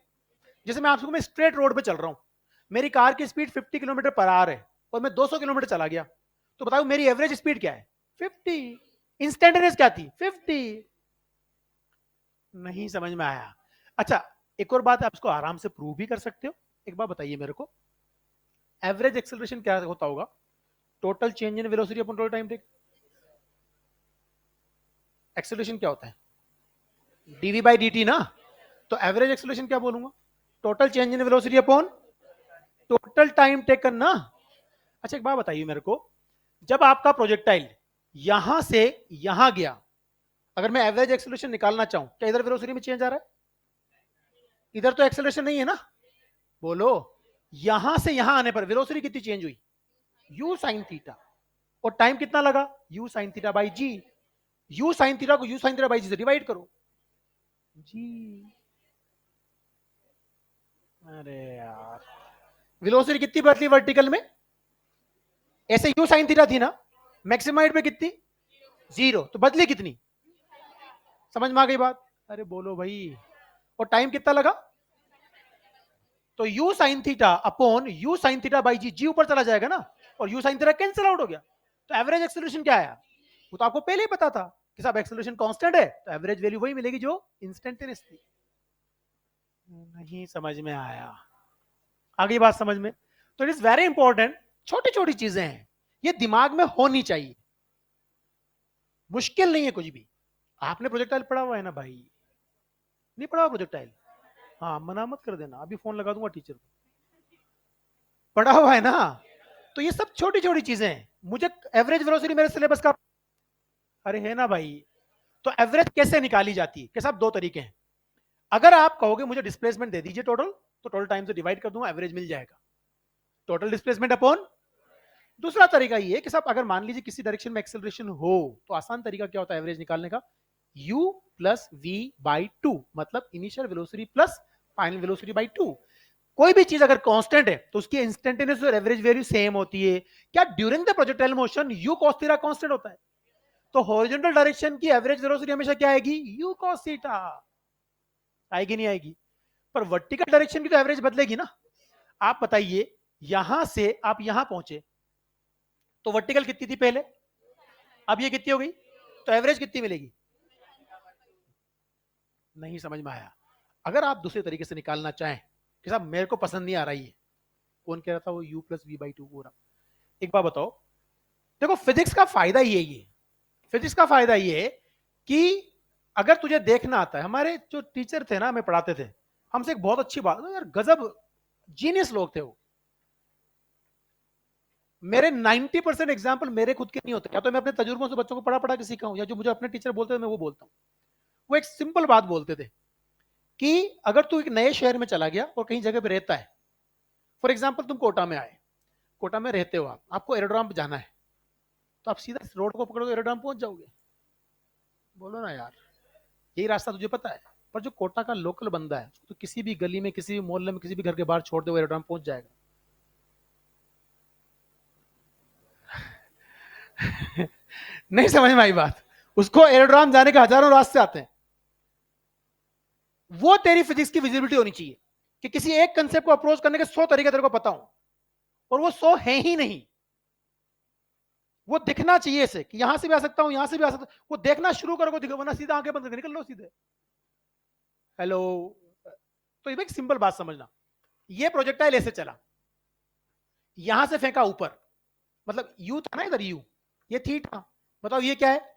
S1: जैसे मैं आपको, मैं स्ट्रेट रोड पे चल रहा हूं, मेरी कार की स्पीड 50 किलोमीटर पर आवर है और मैं 200 किलोमीटर चला गया, तो बताओ मेरी एवरेज स्पीड क्या है, 50। इंस्टेंटेनियस क्या थी, 50। नहीं समझ में आया। अच्छा, एक और बात, आप इसको आराम से प्रूव भी कर सकते हो। एक बात बताइए मेरे को, एवरेज एक्सेलरेशन क्या होता होगा, total change in velocity upon total time take. Acceleration क्या होता है, डीवी बाई डी टी ना। तो एवरेज एक्सेलरेशन क्या बोलूंगा, total change in velocity upon total time taken ना। अच्छा एक बात बताइए मेरे को, जब आपका प्रोजेक्टाइल यहां से यहां गया, अगर मैं एवरेज एक्सेलरेशन निकालना चाहूं, क्या इधर वेलोसिटी में चेंज आ रहा है, इधर तो एक्सेलरेशन नहीं है ना। बोलो, यहां से यहां आने पर वेलोसिटी कितनी चेंज हुई, यू साइन थीटा। और टाइम कितना लगा, U sign theta by G. U sign theta को U sign theta by G से डिवाइड करो, जी। अरे यार, वेलोसिटी कितनी बदली वर्टिकल में, ऐसे यू साइन थीटा थी ना, मैक्सिमाइड पे कितनी, 0, तो बदली कितनी, समझ में आ गई बात। अरे बोलो भाई, और टाइम कितना लगा, तो U sign theta upon U sign theta by G, G ऊपर चला जाएगा ना, और U sign theta cancel out हो गया। तो एवरेज एक्सेलरेशन क्या आया, वो तो आपको पहले ही पता था कि साहब एक्सेलरेशन कांस्टेंट है, तो एवरेज वैल्यू वही मिलेगी जो इंस्टेंटेनियस थी। नहीं समझ में आया, आगे बात समझ में। तो इट इज वेरी इंपॉर्टेंट, छोटी छोटी चीजें हैं, ये दिमाग में होनी चाहिए, मुश्किल नहीं है कुछ भी। आपने प्रोजेक्टाइल पढ़ा हुआ है ना भाई, नहीं पढ़ा हुआ प्रोजेक्टाइल, हाँ मना मत कर देना, अभी फोन लगा दूंगा टीचर को। पढ़ा हुआ है ना, तो ये सब छोटी छोटी चीजें हैं। मुझे एवरेज वेलोसिटी मेरे सिलेबस का, अरे है ना भाई। तो एवरेज कैसे निकाली जाती है, कैसे, आप दो तरीके हैं। अगर आप कहोगे मुझे डिस्प्लेसमेंट दे दीजिए टोटल, तो टोटल टाइम से डिवाइड कर दूंगा, एवरेज मिल जाएगा, टोटल डिस्प्लेसमेंट अपॉन। दूसरा तरीका ये है कि साहब अगर मान लीजिए किसी डायरेक्शन में एक्सेलरेशन हो, तो आसान तरीका क्या होता है एवरेज निकालने का, u प्लस वी बाई 2, मतलब initial velocity plus final velocity by 2। कोई भी चीज अगर कांस्टेंट है तो उसकी इंस्टेंटेनियस और एवरेज वैल्यू सेम होती है। क्या during the projectile motion u cos theta constant होता है, तो हॉरिजॉन्टल डायरेक्शन की एवरेज वेलोसिटी हमेशा क्या आएगी, u cos थीटा। आएगी नहीं आएगी, पर वर्टिकल डायरेक्शन की तो एवरेज बदलेगी ना। आप बताइए, यहां से आप यहां पहुंचे तो वर्टिकल कितनी थी पहले, अब ये कितनी हो गई, तो एवरेज कितनी मिलेगी। नहीं समझ में आया। अगर आप दूसरे तरीके से निकालना चाहें कि साहब मेरे को पसंद नहीं आ रही है, कौन कह रहा था वो u प्लस वी बाई 2 हो रहा, एक बात बताओ, देखो फिजिक्स का फायदा ये फिजिक्स का फायदा ये कि अगर तुझे देखना आता है, हमारे जो टीचर थे ना हमें पढ़ाते थे, हमसे एक बहुत अच्छी बात यार, गजब जीनियस लोग थे वो। मेरे 90% एग्जाम्पल मेरे खुद के नहीं होते, या तो मैं अपने तजुर्बों से बच्चों को पढ़ा पढ़ा के सीखा हूं, या जो मुझे अपने टीचर बोलते थे मैं वो बोलता हूं। वो एक सिंपल बात बोलते थे कि अगर तू एक नए शहर में चला गया और कहीं जगह पे रहता है, फॉर एग्जाम्पल तुम कोटा में आए, कोटा में रहते हो आप, आपको एरोड्राम पे जाना है, तो आप सीधा रोड को पकड़ोगे एरोड्राम पहुंच जाओगे, बोलो ना यार। यही रास्ता तुझे पता है। पर जो कोटा का लोकल बंदा है उसको तो किसी भी गली में, किसी भी मोहल्ले में, किसी भी घर के बाहर छोड़ दे, वो एरोड्रम पहुंच जाएगा। नहीं समझ में आई बात? उसको एरोड्रम जाने के हजारों रास्ते आते हैं। वो तेरी फिजिक्स की विजिबिलिटी होनी चाहिए कि किसी एक कंसेप्ट को अप्रोच करने के 100 तरीके तेरे को पता हो, और वो 100 है ही नहीं। वो दिखना चाहिए इसे कि यहां से भी आ सकता हूं, यहां से भी आ सकता हूं। वो देखना शुरू करो, दिखो, वरना सीधा आंखें बंद करके निकल लो सीधे। हेलो। तो ये एक सिंपल बात समझना, ये प्रोजेक्टाइल ऐसे चला, यहां से फेंका ऊपर, मतलब यू था ना इधर, यू, ये थीटा, बताओ ये क्या है?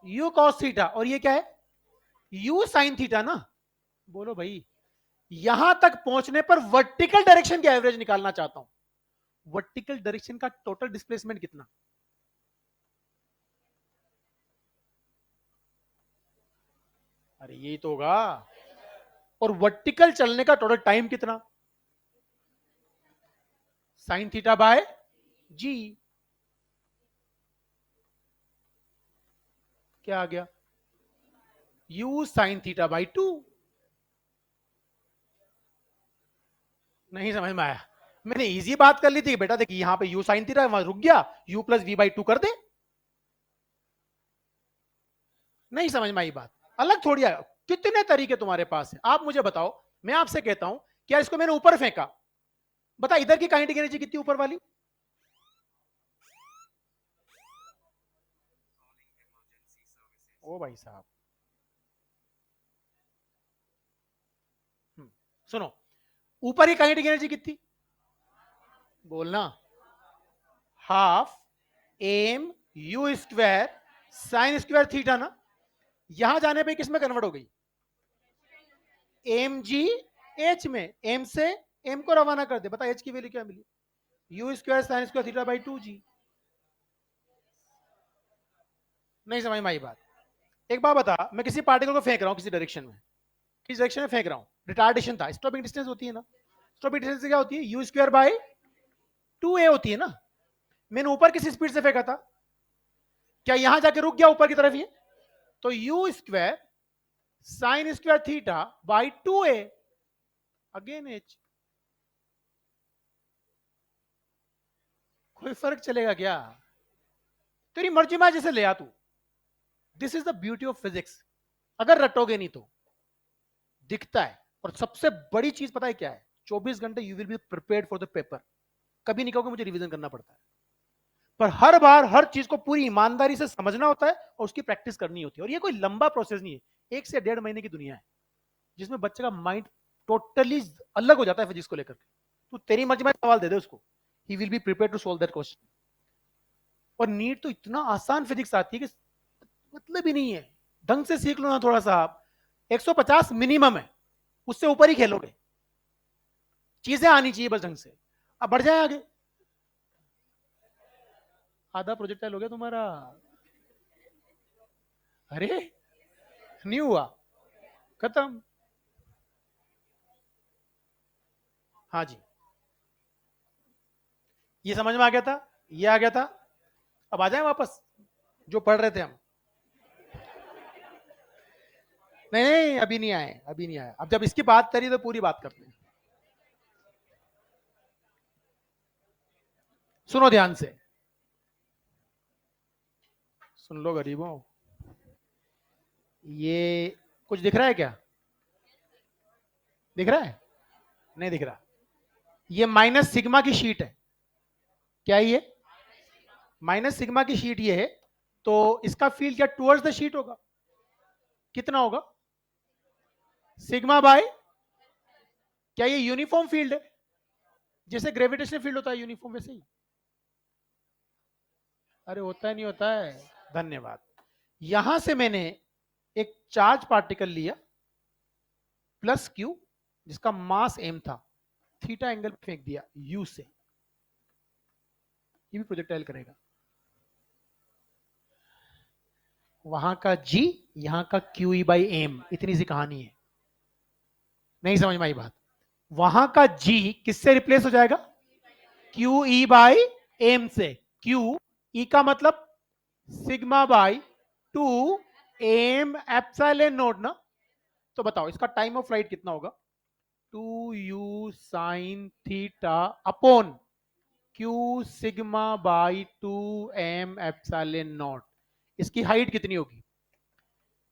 S1: यू कॉस थीटा, और ये क्या है? यू साइन थीटा ना। बोलो भाई, यहां तक पहुंचने पर वर्टिकल डायरेक्शन की एवरेज निकालना चाहता हूं। वर्टिकल डायरेक्शन का टोटल डिस्प्लेसमेंट कितना? अरे यही तो होगा। और वर्टिकल चलने का टोटल टाइम कितना? साइन थीटा बाय जी। क्या आ गया? You sign theta by 2। नहीं समझ में आया? मैंने इजी बात कर ली थी बेटा, देखिए यहां पे यू साइन थीटा, वहां रुक गया, यू प्लस वी बाई 2 कर दे। नहीं समझ में आई बात? अलग थोड़ी है। कितने तरीके तुम्हारे पास है, आप मुझे बताओ। मैं आपसे कहता हूं, क्या इसको मैंने ऊपर फेंका, बता इधर की काइनेटिक एनर्जी कितनी ऊपर वाली? ओ भाई साहब। सुनो, ऊपर की काइनेटिक एनर्जी कितनी? बोलना। Half M U square sin square theta ना। यहां जाने पे किस में कन्वर्ट हो गई? एम जी एच में। एम से एम को रवाना कर दे, बता एच की वैल्यू क्या मिली? U square sin square theta by 2 G. नहीं समझ में आई बात? एक बात बता, मैं किसी पार्टिकल को फेंक रहा हूं किसी डायरेक्शन में, किस डायरेक्शन में फेंक रहा हूं? रिटार्डेशन था, स्टॉपिंग डिस्टेंस होती है ना। स्टॉपिंग डिस्टेंस क्या होती है? यू स्क्वायर बाई 2a होती है ना। मैंने ऊपर किसी स्पीड से फेंका था, क्या यहां जाके रुक गया ऊपर की तरफ ये? तो you square sin square theta by 2a, again H. कोई फर्क चलेगा क्या? तेरी मर्जी में जैसे ले आ तू। This is the beauty of physics. अगर रटोगे नहीं तो दिखता है। और सबसे बड़ी चीज पता है क्या है? 24 घंटे you will be prepared for the paper. कभी नहीं कहोगे मुझे रिवीजन करना पड़ता है। पर हर बार हर चीज को पूरी ईमानदारी से समझना होता है और उसकी प्रैक्टिस करनी होती है। और ये कोई लंबा प्रोसेस नहीं है, 1 से 1.5 महीने की दुनिया है जिसमें बच्चे का माइंड टोटली अलग हो जाता है फिजिक्स को लेकर के। तू तेरी मर्जी में सवाल दे दे उसको, he will be prepare to solve that question. और नीट तो इतना आसान फिजिक्स आती है कि मतलब ही नहीं है। ढंग से सीख लो ना थोड़ा सा आप, 150 मिनिमम है, उससे ऊपर ही खेलोगे। चीजें आनी चाहिए बस ढंग से, अब बढ़ जाए आगे। आधा प्रोजेक्टाइल हो गया तुम्हारा। अरे नहीं हुआ, खत्म। हाँ जी, ये समझ में आ गया था, ये आ गया था। अब आ जाए वापस जो पढ़ रहे थे हम। नहीं नहीं, अभी नहीं आए, अभी नहीं आए। अब जब इसकी बात करी तो पूरी बात करते हैं। सुनो ध्यान से, सुन लो गरीबों। ये कुछ दिख रहा है क्या? दिख रहा है? नहीं दिख रहा। ये माइनस सिग्मा की शीट है। क्या है ये? माइनस सिग्मा की शीट ये है। तो इसका फील्ड क्या टुवर्ड्स द शीट होगा? कितना होगा? सिग्मा बाय, क्या ये यूनिफॉर्म फील्ड है? जैसे ग्रेविटेशनल फील्ड होता है यूनिफॉर्म, वैसे ही। अरे होता है, नहीं होता है। धन्यवाद। यहां से मैंने एक चार्ज पार्टिकल लिया प्लस क्यू, जिसका मास एम था, थीटा एंगल फेंक दिया यू से। ये भी प्रोजेक्टाइल करेगा। वहां का जी, यहां का क्यू ई बाई एम, इतनी सी कहानी है। नहीं समझ में आई बात? वहां का जी किससे रिप्लेस हो जाएगा? क्यू ई बाई एम से। क्यू ई का मतलब sigma by 2 M epsilon not ना। तो बताओ इसका टाइम ऑफ फ्लाइट कितना होगा? 2u sign theta upon Q sigma by 2m epsilon not. इसकी हाइट कितनी होगी?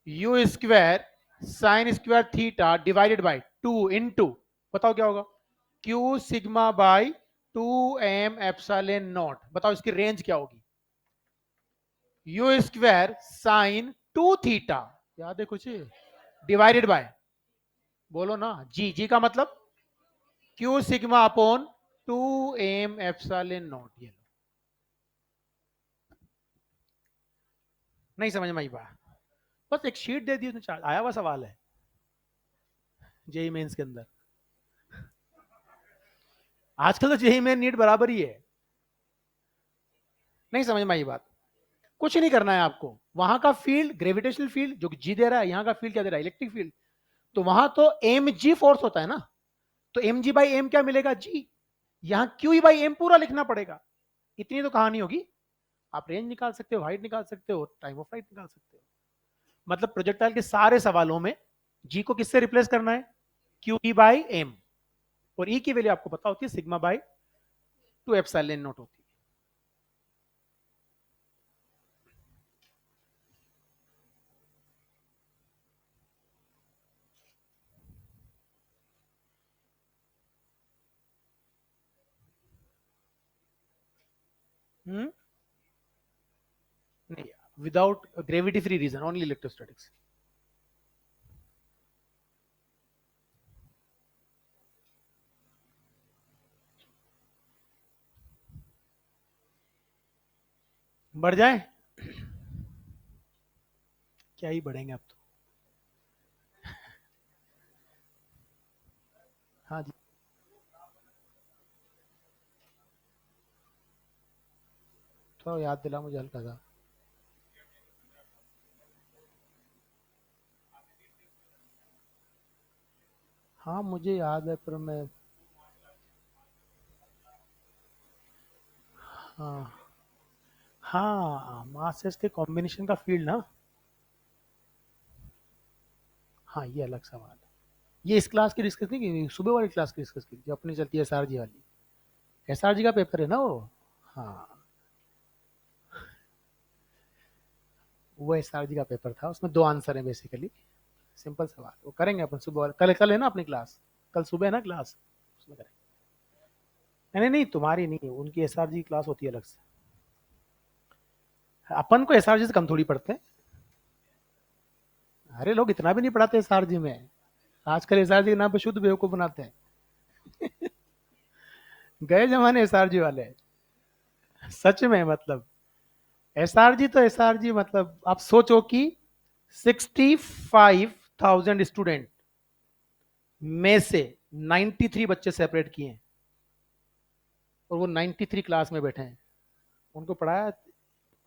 S1: You square sin square theta divided by 2 into, बताओ क्या होगा? Q sigma by 2m epsilon not. बताओ इसकी रेंज क्या होगी? यू स्क्वायर साइन 2 थीटा, याद है कुछ, डिवाइडेड बाय, बोलो ना, जी, जी का मतलब Q sigma upon 2m epsilon not. ये लो, नहीं समझ में आई बात? बस एक शीट दे दी उसने, आया हुआ सवाल है जेई मेंस के अंदर। आजकल तो जेई मेन नीट बराबर ही है। नहीं समझ में आई बात? कुछ नहीं करना है आपको। वहां का फील्ड ग्रेविटेशनल फील्ड जो जी दे रहा है, यहां का फील्ड क्या दे रहा है? Electric field. तो वहां तो एम जी फोर्स होता है ना, तो एम जी बाई एम क्या मिलेगा? जी। यहां क्यू बाई एम पूरा लिखना पड़ेगा। इतनी तो कहानी होगी। आप रेंज निकाल सकते हो, हाइट निकाल सकते हो, टाइम ऑफ फ्लाइट निकाल सकते हो। मतलब प्रोजेक्टाइल के सारे सवालों में जी को किससे रिप्लेस करना है? Q E by M. और ई की वैल्यू आपको पता होती है सिग्मा बाई 2 एप्सिलॉन नॉट होती है। नहीं, without gravity free region, only electrostatics. बढ़ जाए, क्या ही बढ़ेंगे अब तो। हाँ जी, थोड़ा याद दिला मुझे हल्का सा। हाँ मुझे याद है पर मैं, हाँ हाँ, मासेस के कॉम्बिनेशन का फील्ड ना। हाँ ये अलग सवाल है। ये इस क्लास की डिस्कस नहीं की, सुबह वाली क्लास की डिस्कस की जो अपनी चलती है एसआरजी वाली। एसआरजी का पेपर है ना वो। हाँ, वो एसआरजी का पेपर था, उसमें दो आंसर है बेसिकली। सिंपल सवाल, वो करेंगे अपन सुबह कल, कल है ना अपनी क्लास, कल सुबह है ना क्लास, उसमें करेंगे। नहीं नहीं नहीं, तुम्हारी नहीं, उनकी एसआरजी क्लास होती है अलग से। अपन को एसआरजी से कम थोड़ी पढ़ते हैं। अरे लोग इतना भी नहीं पढ़ाते एसआरजी में। आजकल एसआरजी के नाम पे शुद्ध बेवकूफ बनाते हैं। गए जमाने एसआरजी वाले, सच में मतलब। एसआरजी तो एसआरजी, मतलब आप सोचो कि 65,000 स्टूडेंट में से 93 बच्चे सेपरेट किए हैं, और वो 93 क्लास में बैठे हैं। उनको पढ़ाया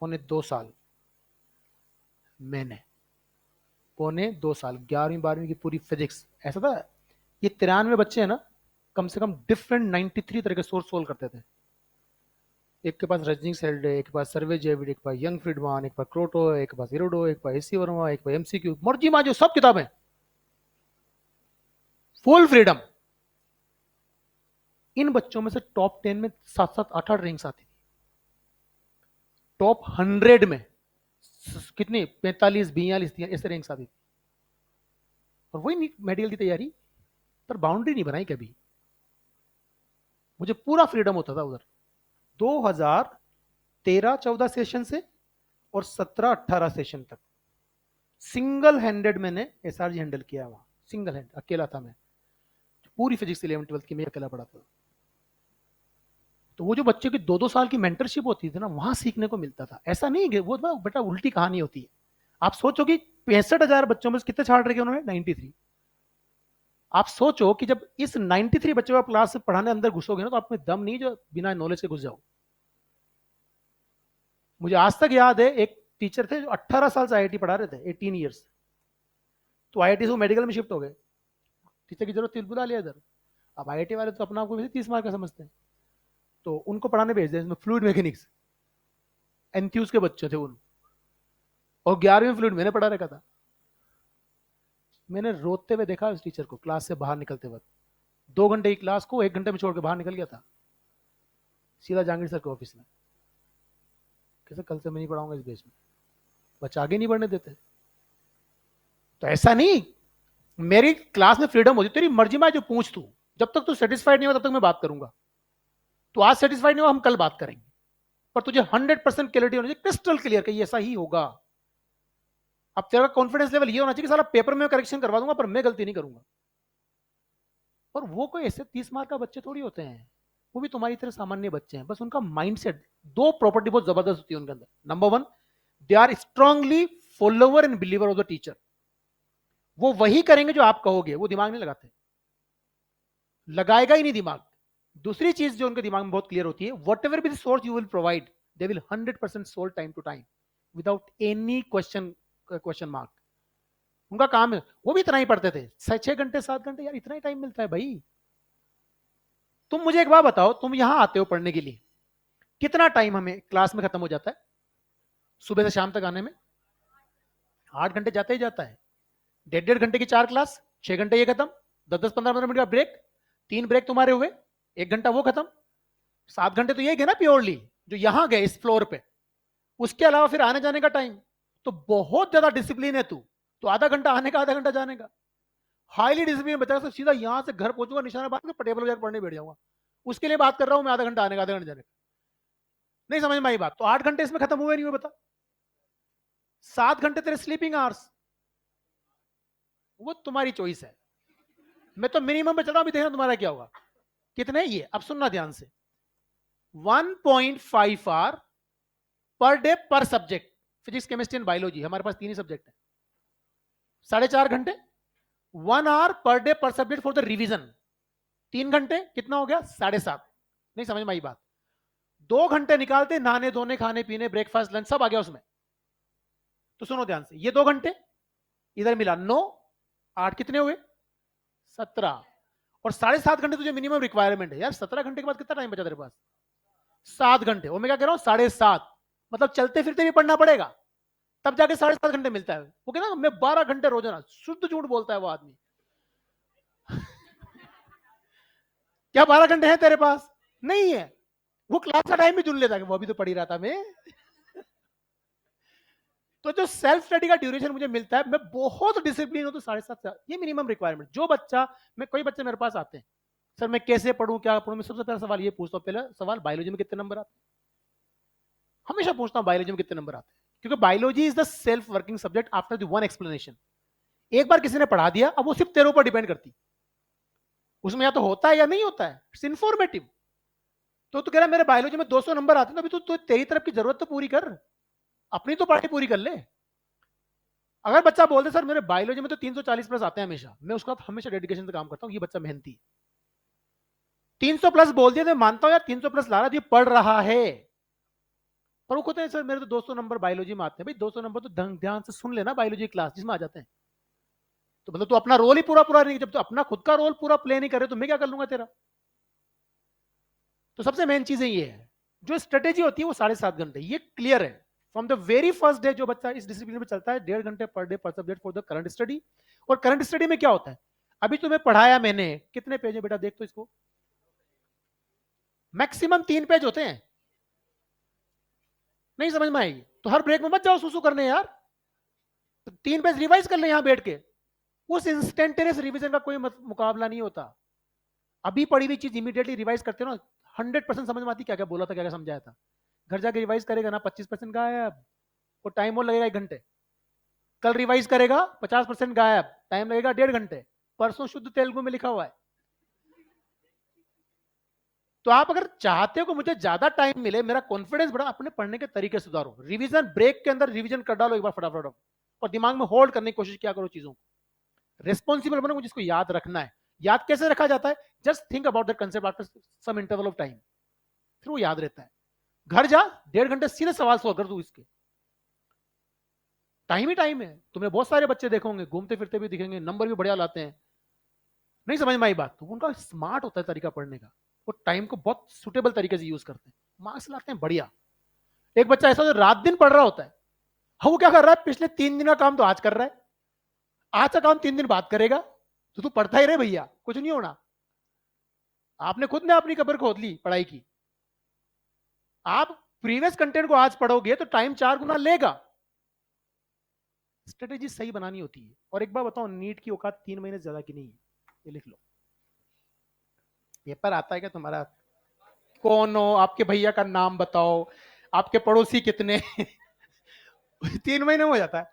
S1: पौने 2 साल मैंने, पौने 2 साल, 11वीं 12वीं की पूरी फिजिक्स ऐसा था। ये 93 बच्चे हैं ना, कम से कम डिफरेंट 93 तरह के सोर्स सोल्व करते थे। एक के पास रजनी सेल्ड है, एक के पास सर्वे जेविड, एक के पास यंग फ्रीडमान, एक के पास क्रोटो, एक के पास इरोडो, एक के पास एसी वर्मा, एक के पास एमसीक्यू, मर्जी माजो सब किताबें, फुल फ्रीडम। इन बच्चों में से टॉप 10 में 7-7 8-8 रैंक्स आती थी। टॉप 100 में कितनी, 45 42 ऐसे रैंक्स आती थी। और वही नीट मेडिकल की तैयारी, पर बाउंड्री नहीं बनाई कभी। मुझे पूरा फ्रीडम होता था उधर। 2013-14 सेशन से और 17-18 सेशन तक सिंगल हैंडेड मैंने एसआरजी हैंडल किया वहां, सिंगल हैंड, अकेला था मैं। पूरी फिजिक्स 11वीं 12वीं की मैं अकेला पढ़ा था। तो वो जो बच्चे की 2-2 साल की मेंटरशिप होती थी ना, वहां सीखने को मिलता था। ऐसा नहीं कि वो बेटा उल्टी कहानी होती है। आप सोचो कि 65,000 बच्चों में से कितने छाड़ रखे उन्होंने? 93। आप सोचो कि जब इस 93 बच्चों को आप क्लास से पढ़ाने अंदर घुसोगे ना, तो आप में दम नहीं जो बिना नॉलेज के घुस जाओ। मुझे आज तक याद है, एक टीचर थे जो 18 साल से आईआईटी पढ़ा रहे थे, 18 ईयर्स। तो आईआईटी से वो मेडिकल में शिफ्ट हो गए। टीचर की जरूरत थी, बुला लिया इधर। अब आईआईटी वाले तो अपना आपको 30 मार्क का समझते हैं, तो उनको पढ़ाने भेज दिया, इसमें फ्लूइड मैकेनिक्स। एंथ्यूज के बच्चे थे उन, और 11वीं फ्लूइड मैंने पढ़ा रखा था। मैंने रोते हुए देखा उस टीचर को क्लास से बाहर निकलते वक्त। 2 घंटे की क्लास को 1 घंटे में छोड़ के बाहर निकल गया था, सीधा जहांगीर सर के ऑफिस में। कैसे कल से मैं नहीं पढ़ाऊंगा इस बेस में, बच्चे आगे नहीं बढ़ने देते। तो ऐसा नहीं, मेरी क्लास में फ्रीडम होती, तेरी मर्जी में जो पूछ तू, जब तक तू सेटिस्फाइड नहीं हो तब तक मैं बात करूंगा। तो आज सेटिस्फाइड नहीं हो, हम कल बात करेंगे, पर तुझे 100% क्लियरिटी होनी चाहिए, क्रिस्टल क्लियर कि ऐसा ही होगा। अब तेरा कॉन्फिडेंस लेवल ये होना चाहिए कि साला पेपर में करेक्शन करवा दूंगा पर मैं गलती नहीं करूंगा। और वो कोई ऐसे 30 मार्क का बच्चे थोड़ी होते हैं, वो भी तुम्हारी तरह सामान्य बच्चे हैं, बस उनका माइंडसेट, दो प्रॉपर्टी बहुत जबरदस्त होती है उनके अंदर। Number one, they are strongly follower and believer of the teacher. वो वही करेंगे जो आप कहोगे, वो दिमाग नहीं लगाते, लगाएगा ही नहीं दिमाग। दूसरी चीज जो उनके दिमाग में बहुत क्लियर होती है, whatever be the source you will provide, they will 100% solve time to time without any question mark. उनका काम है। वो भी इतना ही पढ़ते थे, 6 घंटे 7 घंटे, यार इतना ही टाइम मिलता है भाई। तुम मुझे एक बात बताओ, तुम यहां आते हो पढ़ने के लिए, कितना टाइम हमें क्लास में खत्म हो जाता है सुबह से शाम तक आने में? 8 घंटे जाता ही जाता है। 1.5 घंटे की 4 क्लास, 6 घंटे ये खत्म, 10-10 15-15 मिनट का ब्रेक, 3 ब्रेक तुम्हारे हुए, 1 घंटा वो खत्म। 7 घंटे तो ये गए ना प्योरली, जो यहां गए इस फ्लोर पे। उसके अलावा फिर आने जाने का टाइम, तो बहुत ज्यादा डिसिप्लिन है तू। तो आधा घंटा आने का, आधा घंटा जाने का, हाईली डिसिप्लिन बचा। तो सीधा यहां से घर पहुंचूंगा, निशाना बांध के टेबल पर पढ़ने बैठ जाऊंगा। उसके लिए बात कर रहा हूं मैं, आधा घंटा आने का, आधा घंटा जाने का। नहीं समझ में आई बात? तो 8 घंटे इसमें खत्म हुए नहीं हुए बता। 7 घंटे तेरे स्लीपिंग आवर्स, वो तुम्हारी चॉइस है। मैं तो मिनिमम पे चल रहा हूं, अभी देखना तुम्हारा क्या होगा। कितने ये, अब सुनना ध्यान से, 1.5 आवर पर डे पर subject. Physics, chemistry and biology, हमारे पास 3 ही सब्जेक्ट है। 4.5 घंटे, 1 आवर पर डे पर सब्जेक्ट फॉर द रिवीजन। 3 घंटे कितना हो गया? 7.5। नहीं समझ में आई बात? 2 घंटे निकालते नहाने धोने, खाने पीने, ब्रेकफास्ट, लंच सब आ गया उसमें। तो सुनो ध्यान से, ये 2 घंटे इधर मिला 9, 8 कितने हुए? 17। और 7.5 घंटे तुझे मिनिमम रिक्वायरमेंट है यार। 17 घंटे के बाद कितना टाइम बचा तेरे पास? 7 घंटे। और मैं क्या कह रहा हूं, 7.5, मतलब चलते फिरते भी पढ़ना पड़ेगा, तब जाके 7.5 घंटे मिलता है। वो कहना मैं 12 घंटे रोजाना, शुद्ध झूठ बोलता है वो आदमी। क्या 12 घंटे है तेरे पास? नहीं है। वो क्लास का टाइम भी चुन लेता है, वो अभी तो पढ़ ही रहा था मैं। तो जो सेल्फ स्टडी का ड्यूरेशन मुझे मिलता है, मैं बहुत डिसिप्लिन हूं, तो 7.5 ये मिनिमम रिक्वायरमेंट। जो बच्चा, मैं कोई बच्चे मेरे पास आते हैं, सर मैं कैसे पढ़ूं, क्या पढ़ूं, मैं सबसे पहला सवाल ये पूछता हूं। पहला सवाल, बायोलॉजी में कितने नंबर आते हैं? हमेशा पूछता हूं बायोलॉजी में कितने नंबर आते हैं, क्योंकि biology is the self working subject after the one explanation. एक बार किसी ने पढ़ा दिया, अब वो सिर्फ तेरे ऊपर डिपेंड करती, उसमें या तो होता है या नहीं होता है, इट्स इन्फॉर्मेटिव। तो तू कह रहा है मेरे बायोलॉजी में 200 नंबर आते हैं, तो अभी तो तेरी तरफ की जरूरत तो पूरी कर, अपनी तो पढ़ाई पूरी कर ले। अगर बच्चा बोलते सर मेरे बायोलॉजी में तो 340 प्लस आते हैं हमेशा, मैं उसका हमेशा डेडिकेशन से काम करता हूं, ये बच्चा मेहनती है। 300 प्लस बोल दिया तो मानता हूं यार, 300 प्लस ला रहा है, ये पढ़ रहा है। पर वो कहते हैं सर मेरे तो 200 नंबर बायोलॉजी में आते हैं। भाई 200 नंबर तो ध्यान से सुन लेना बायोलॉजी क्लास जिसमें आ जाते हैं। तो मतलब तू अपना रोल ही पूरा पूरा नहीं, जब तू अपना खुद का रोल पूरा प्ले नहीं करे तो मैं क्या कर लूंगा तेरा? तो सबसे मेन चीज ये है, जो स्ट्रेटेजी होती है वो 7.5 घंटे, ये क्लियर है from the very first day. जो बच्चा इस डिसिप्लिन में चलता है, 1.5 घंटे पर डे पर subject for the current study. और करंट स्टडी में क्या होता है, अभी तुम्हें पढ़ाया मैंने, कितने पेज है बेटा देख तो इसको, मैक्सिमम 3 पेज होते हैं। नहीं समझ में आई? तो हर ब्रेक में मत जाओ सुसु करने यार, तो 3 पेज रिवाइज कर ले यहां बैठ के। उस इंस्टेंटेनियस रिवीजन का कोई मुकाबला नहीं होता। अभी पढ़ी हुई चीज इमीडिएटली रिवाइज करते हो ना, 100% समझ में आती, क्या क्या बोला था, क्या क्या समझाया था। घर जाके रिवाइज करेगा ना, 25% गायब, वो टाइम और लगेगा 1 घंटे। कल रिवाइज करेगा, 50% गायब, टाइम लगेगा 1.5 घंटे। परसों शुद्ध तेलुगु में लिखा हुआ है। तो आप अगर चाहते हो कि मुझे ज्यादा टाइम मिले, मेरा कॉन्फिडेंस बढ़ा, अपने पढ़ने के तरीके सुधारो। रिवीजन ब्रेक के अंदर रिवीजन कर डालो एक बार फटाफट, और दिमाग में होल्ड करने की कोशिश क्या करो चीजों को। रिस्पॉन्सिबल बनो, मुझे इसको याद रखना है। याद कैसे रखा जाता है? Just think about that concept after some interval of time, फिर वो याद रहता है। घर जा, 1.5 घंटे सीधे सवाल सॉल्व कर दू इसके। टाइम ही टाइम है। तुमने बहुत सारे बच्चे देखे होंगे, घूमते फिरते भी दिखेंगे, नंबर भी बढ़िया लाते हैं। नहीं समझ में आई बात? तो उनका स्मार्ट होता है तरीका पढ़ने का, वो टाइम को बहुत सुटेबल तरीके से यूज करते हैं, मार्क्स लाते हैं बढ़िया। एक बच्चा ऐसा जो रात दिन पढ़ रहा होता है, हाँ, वो क्या कर रहा है, पिछले 3 दिन का काम तो आज कर रहा है, आज का काम 3 दिन बाद करेगा। तो तू पढ़ता ही रहे भैया, कुछ नहीं होना। आपने खुद ने अपनी कब्र खोद ली पढ़ाई की। आप प्रीवियस कंटेंट को आज पढ़ोगे तो टाइम 4 गुना लेगा। स्ट्रेटेजी सही बनानी होती है। और एक बार बताओ, नीट की औकात 3 महीने से ज्यादा की नहीं है, ये लिख लो। पेपर आता है क्या तुम्हारा? कौन हो, आपके भैया का नाम बताओ, आपके पड़ोसी कितने 3 महीने में हो जाता है।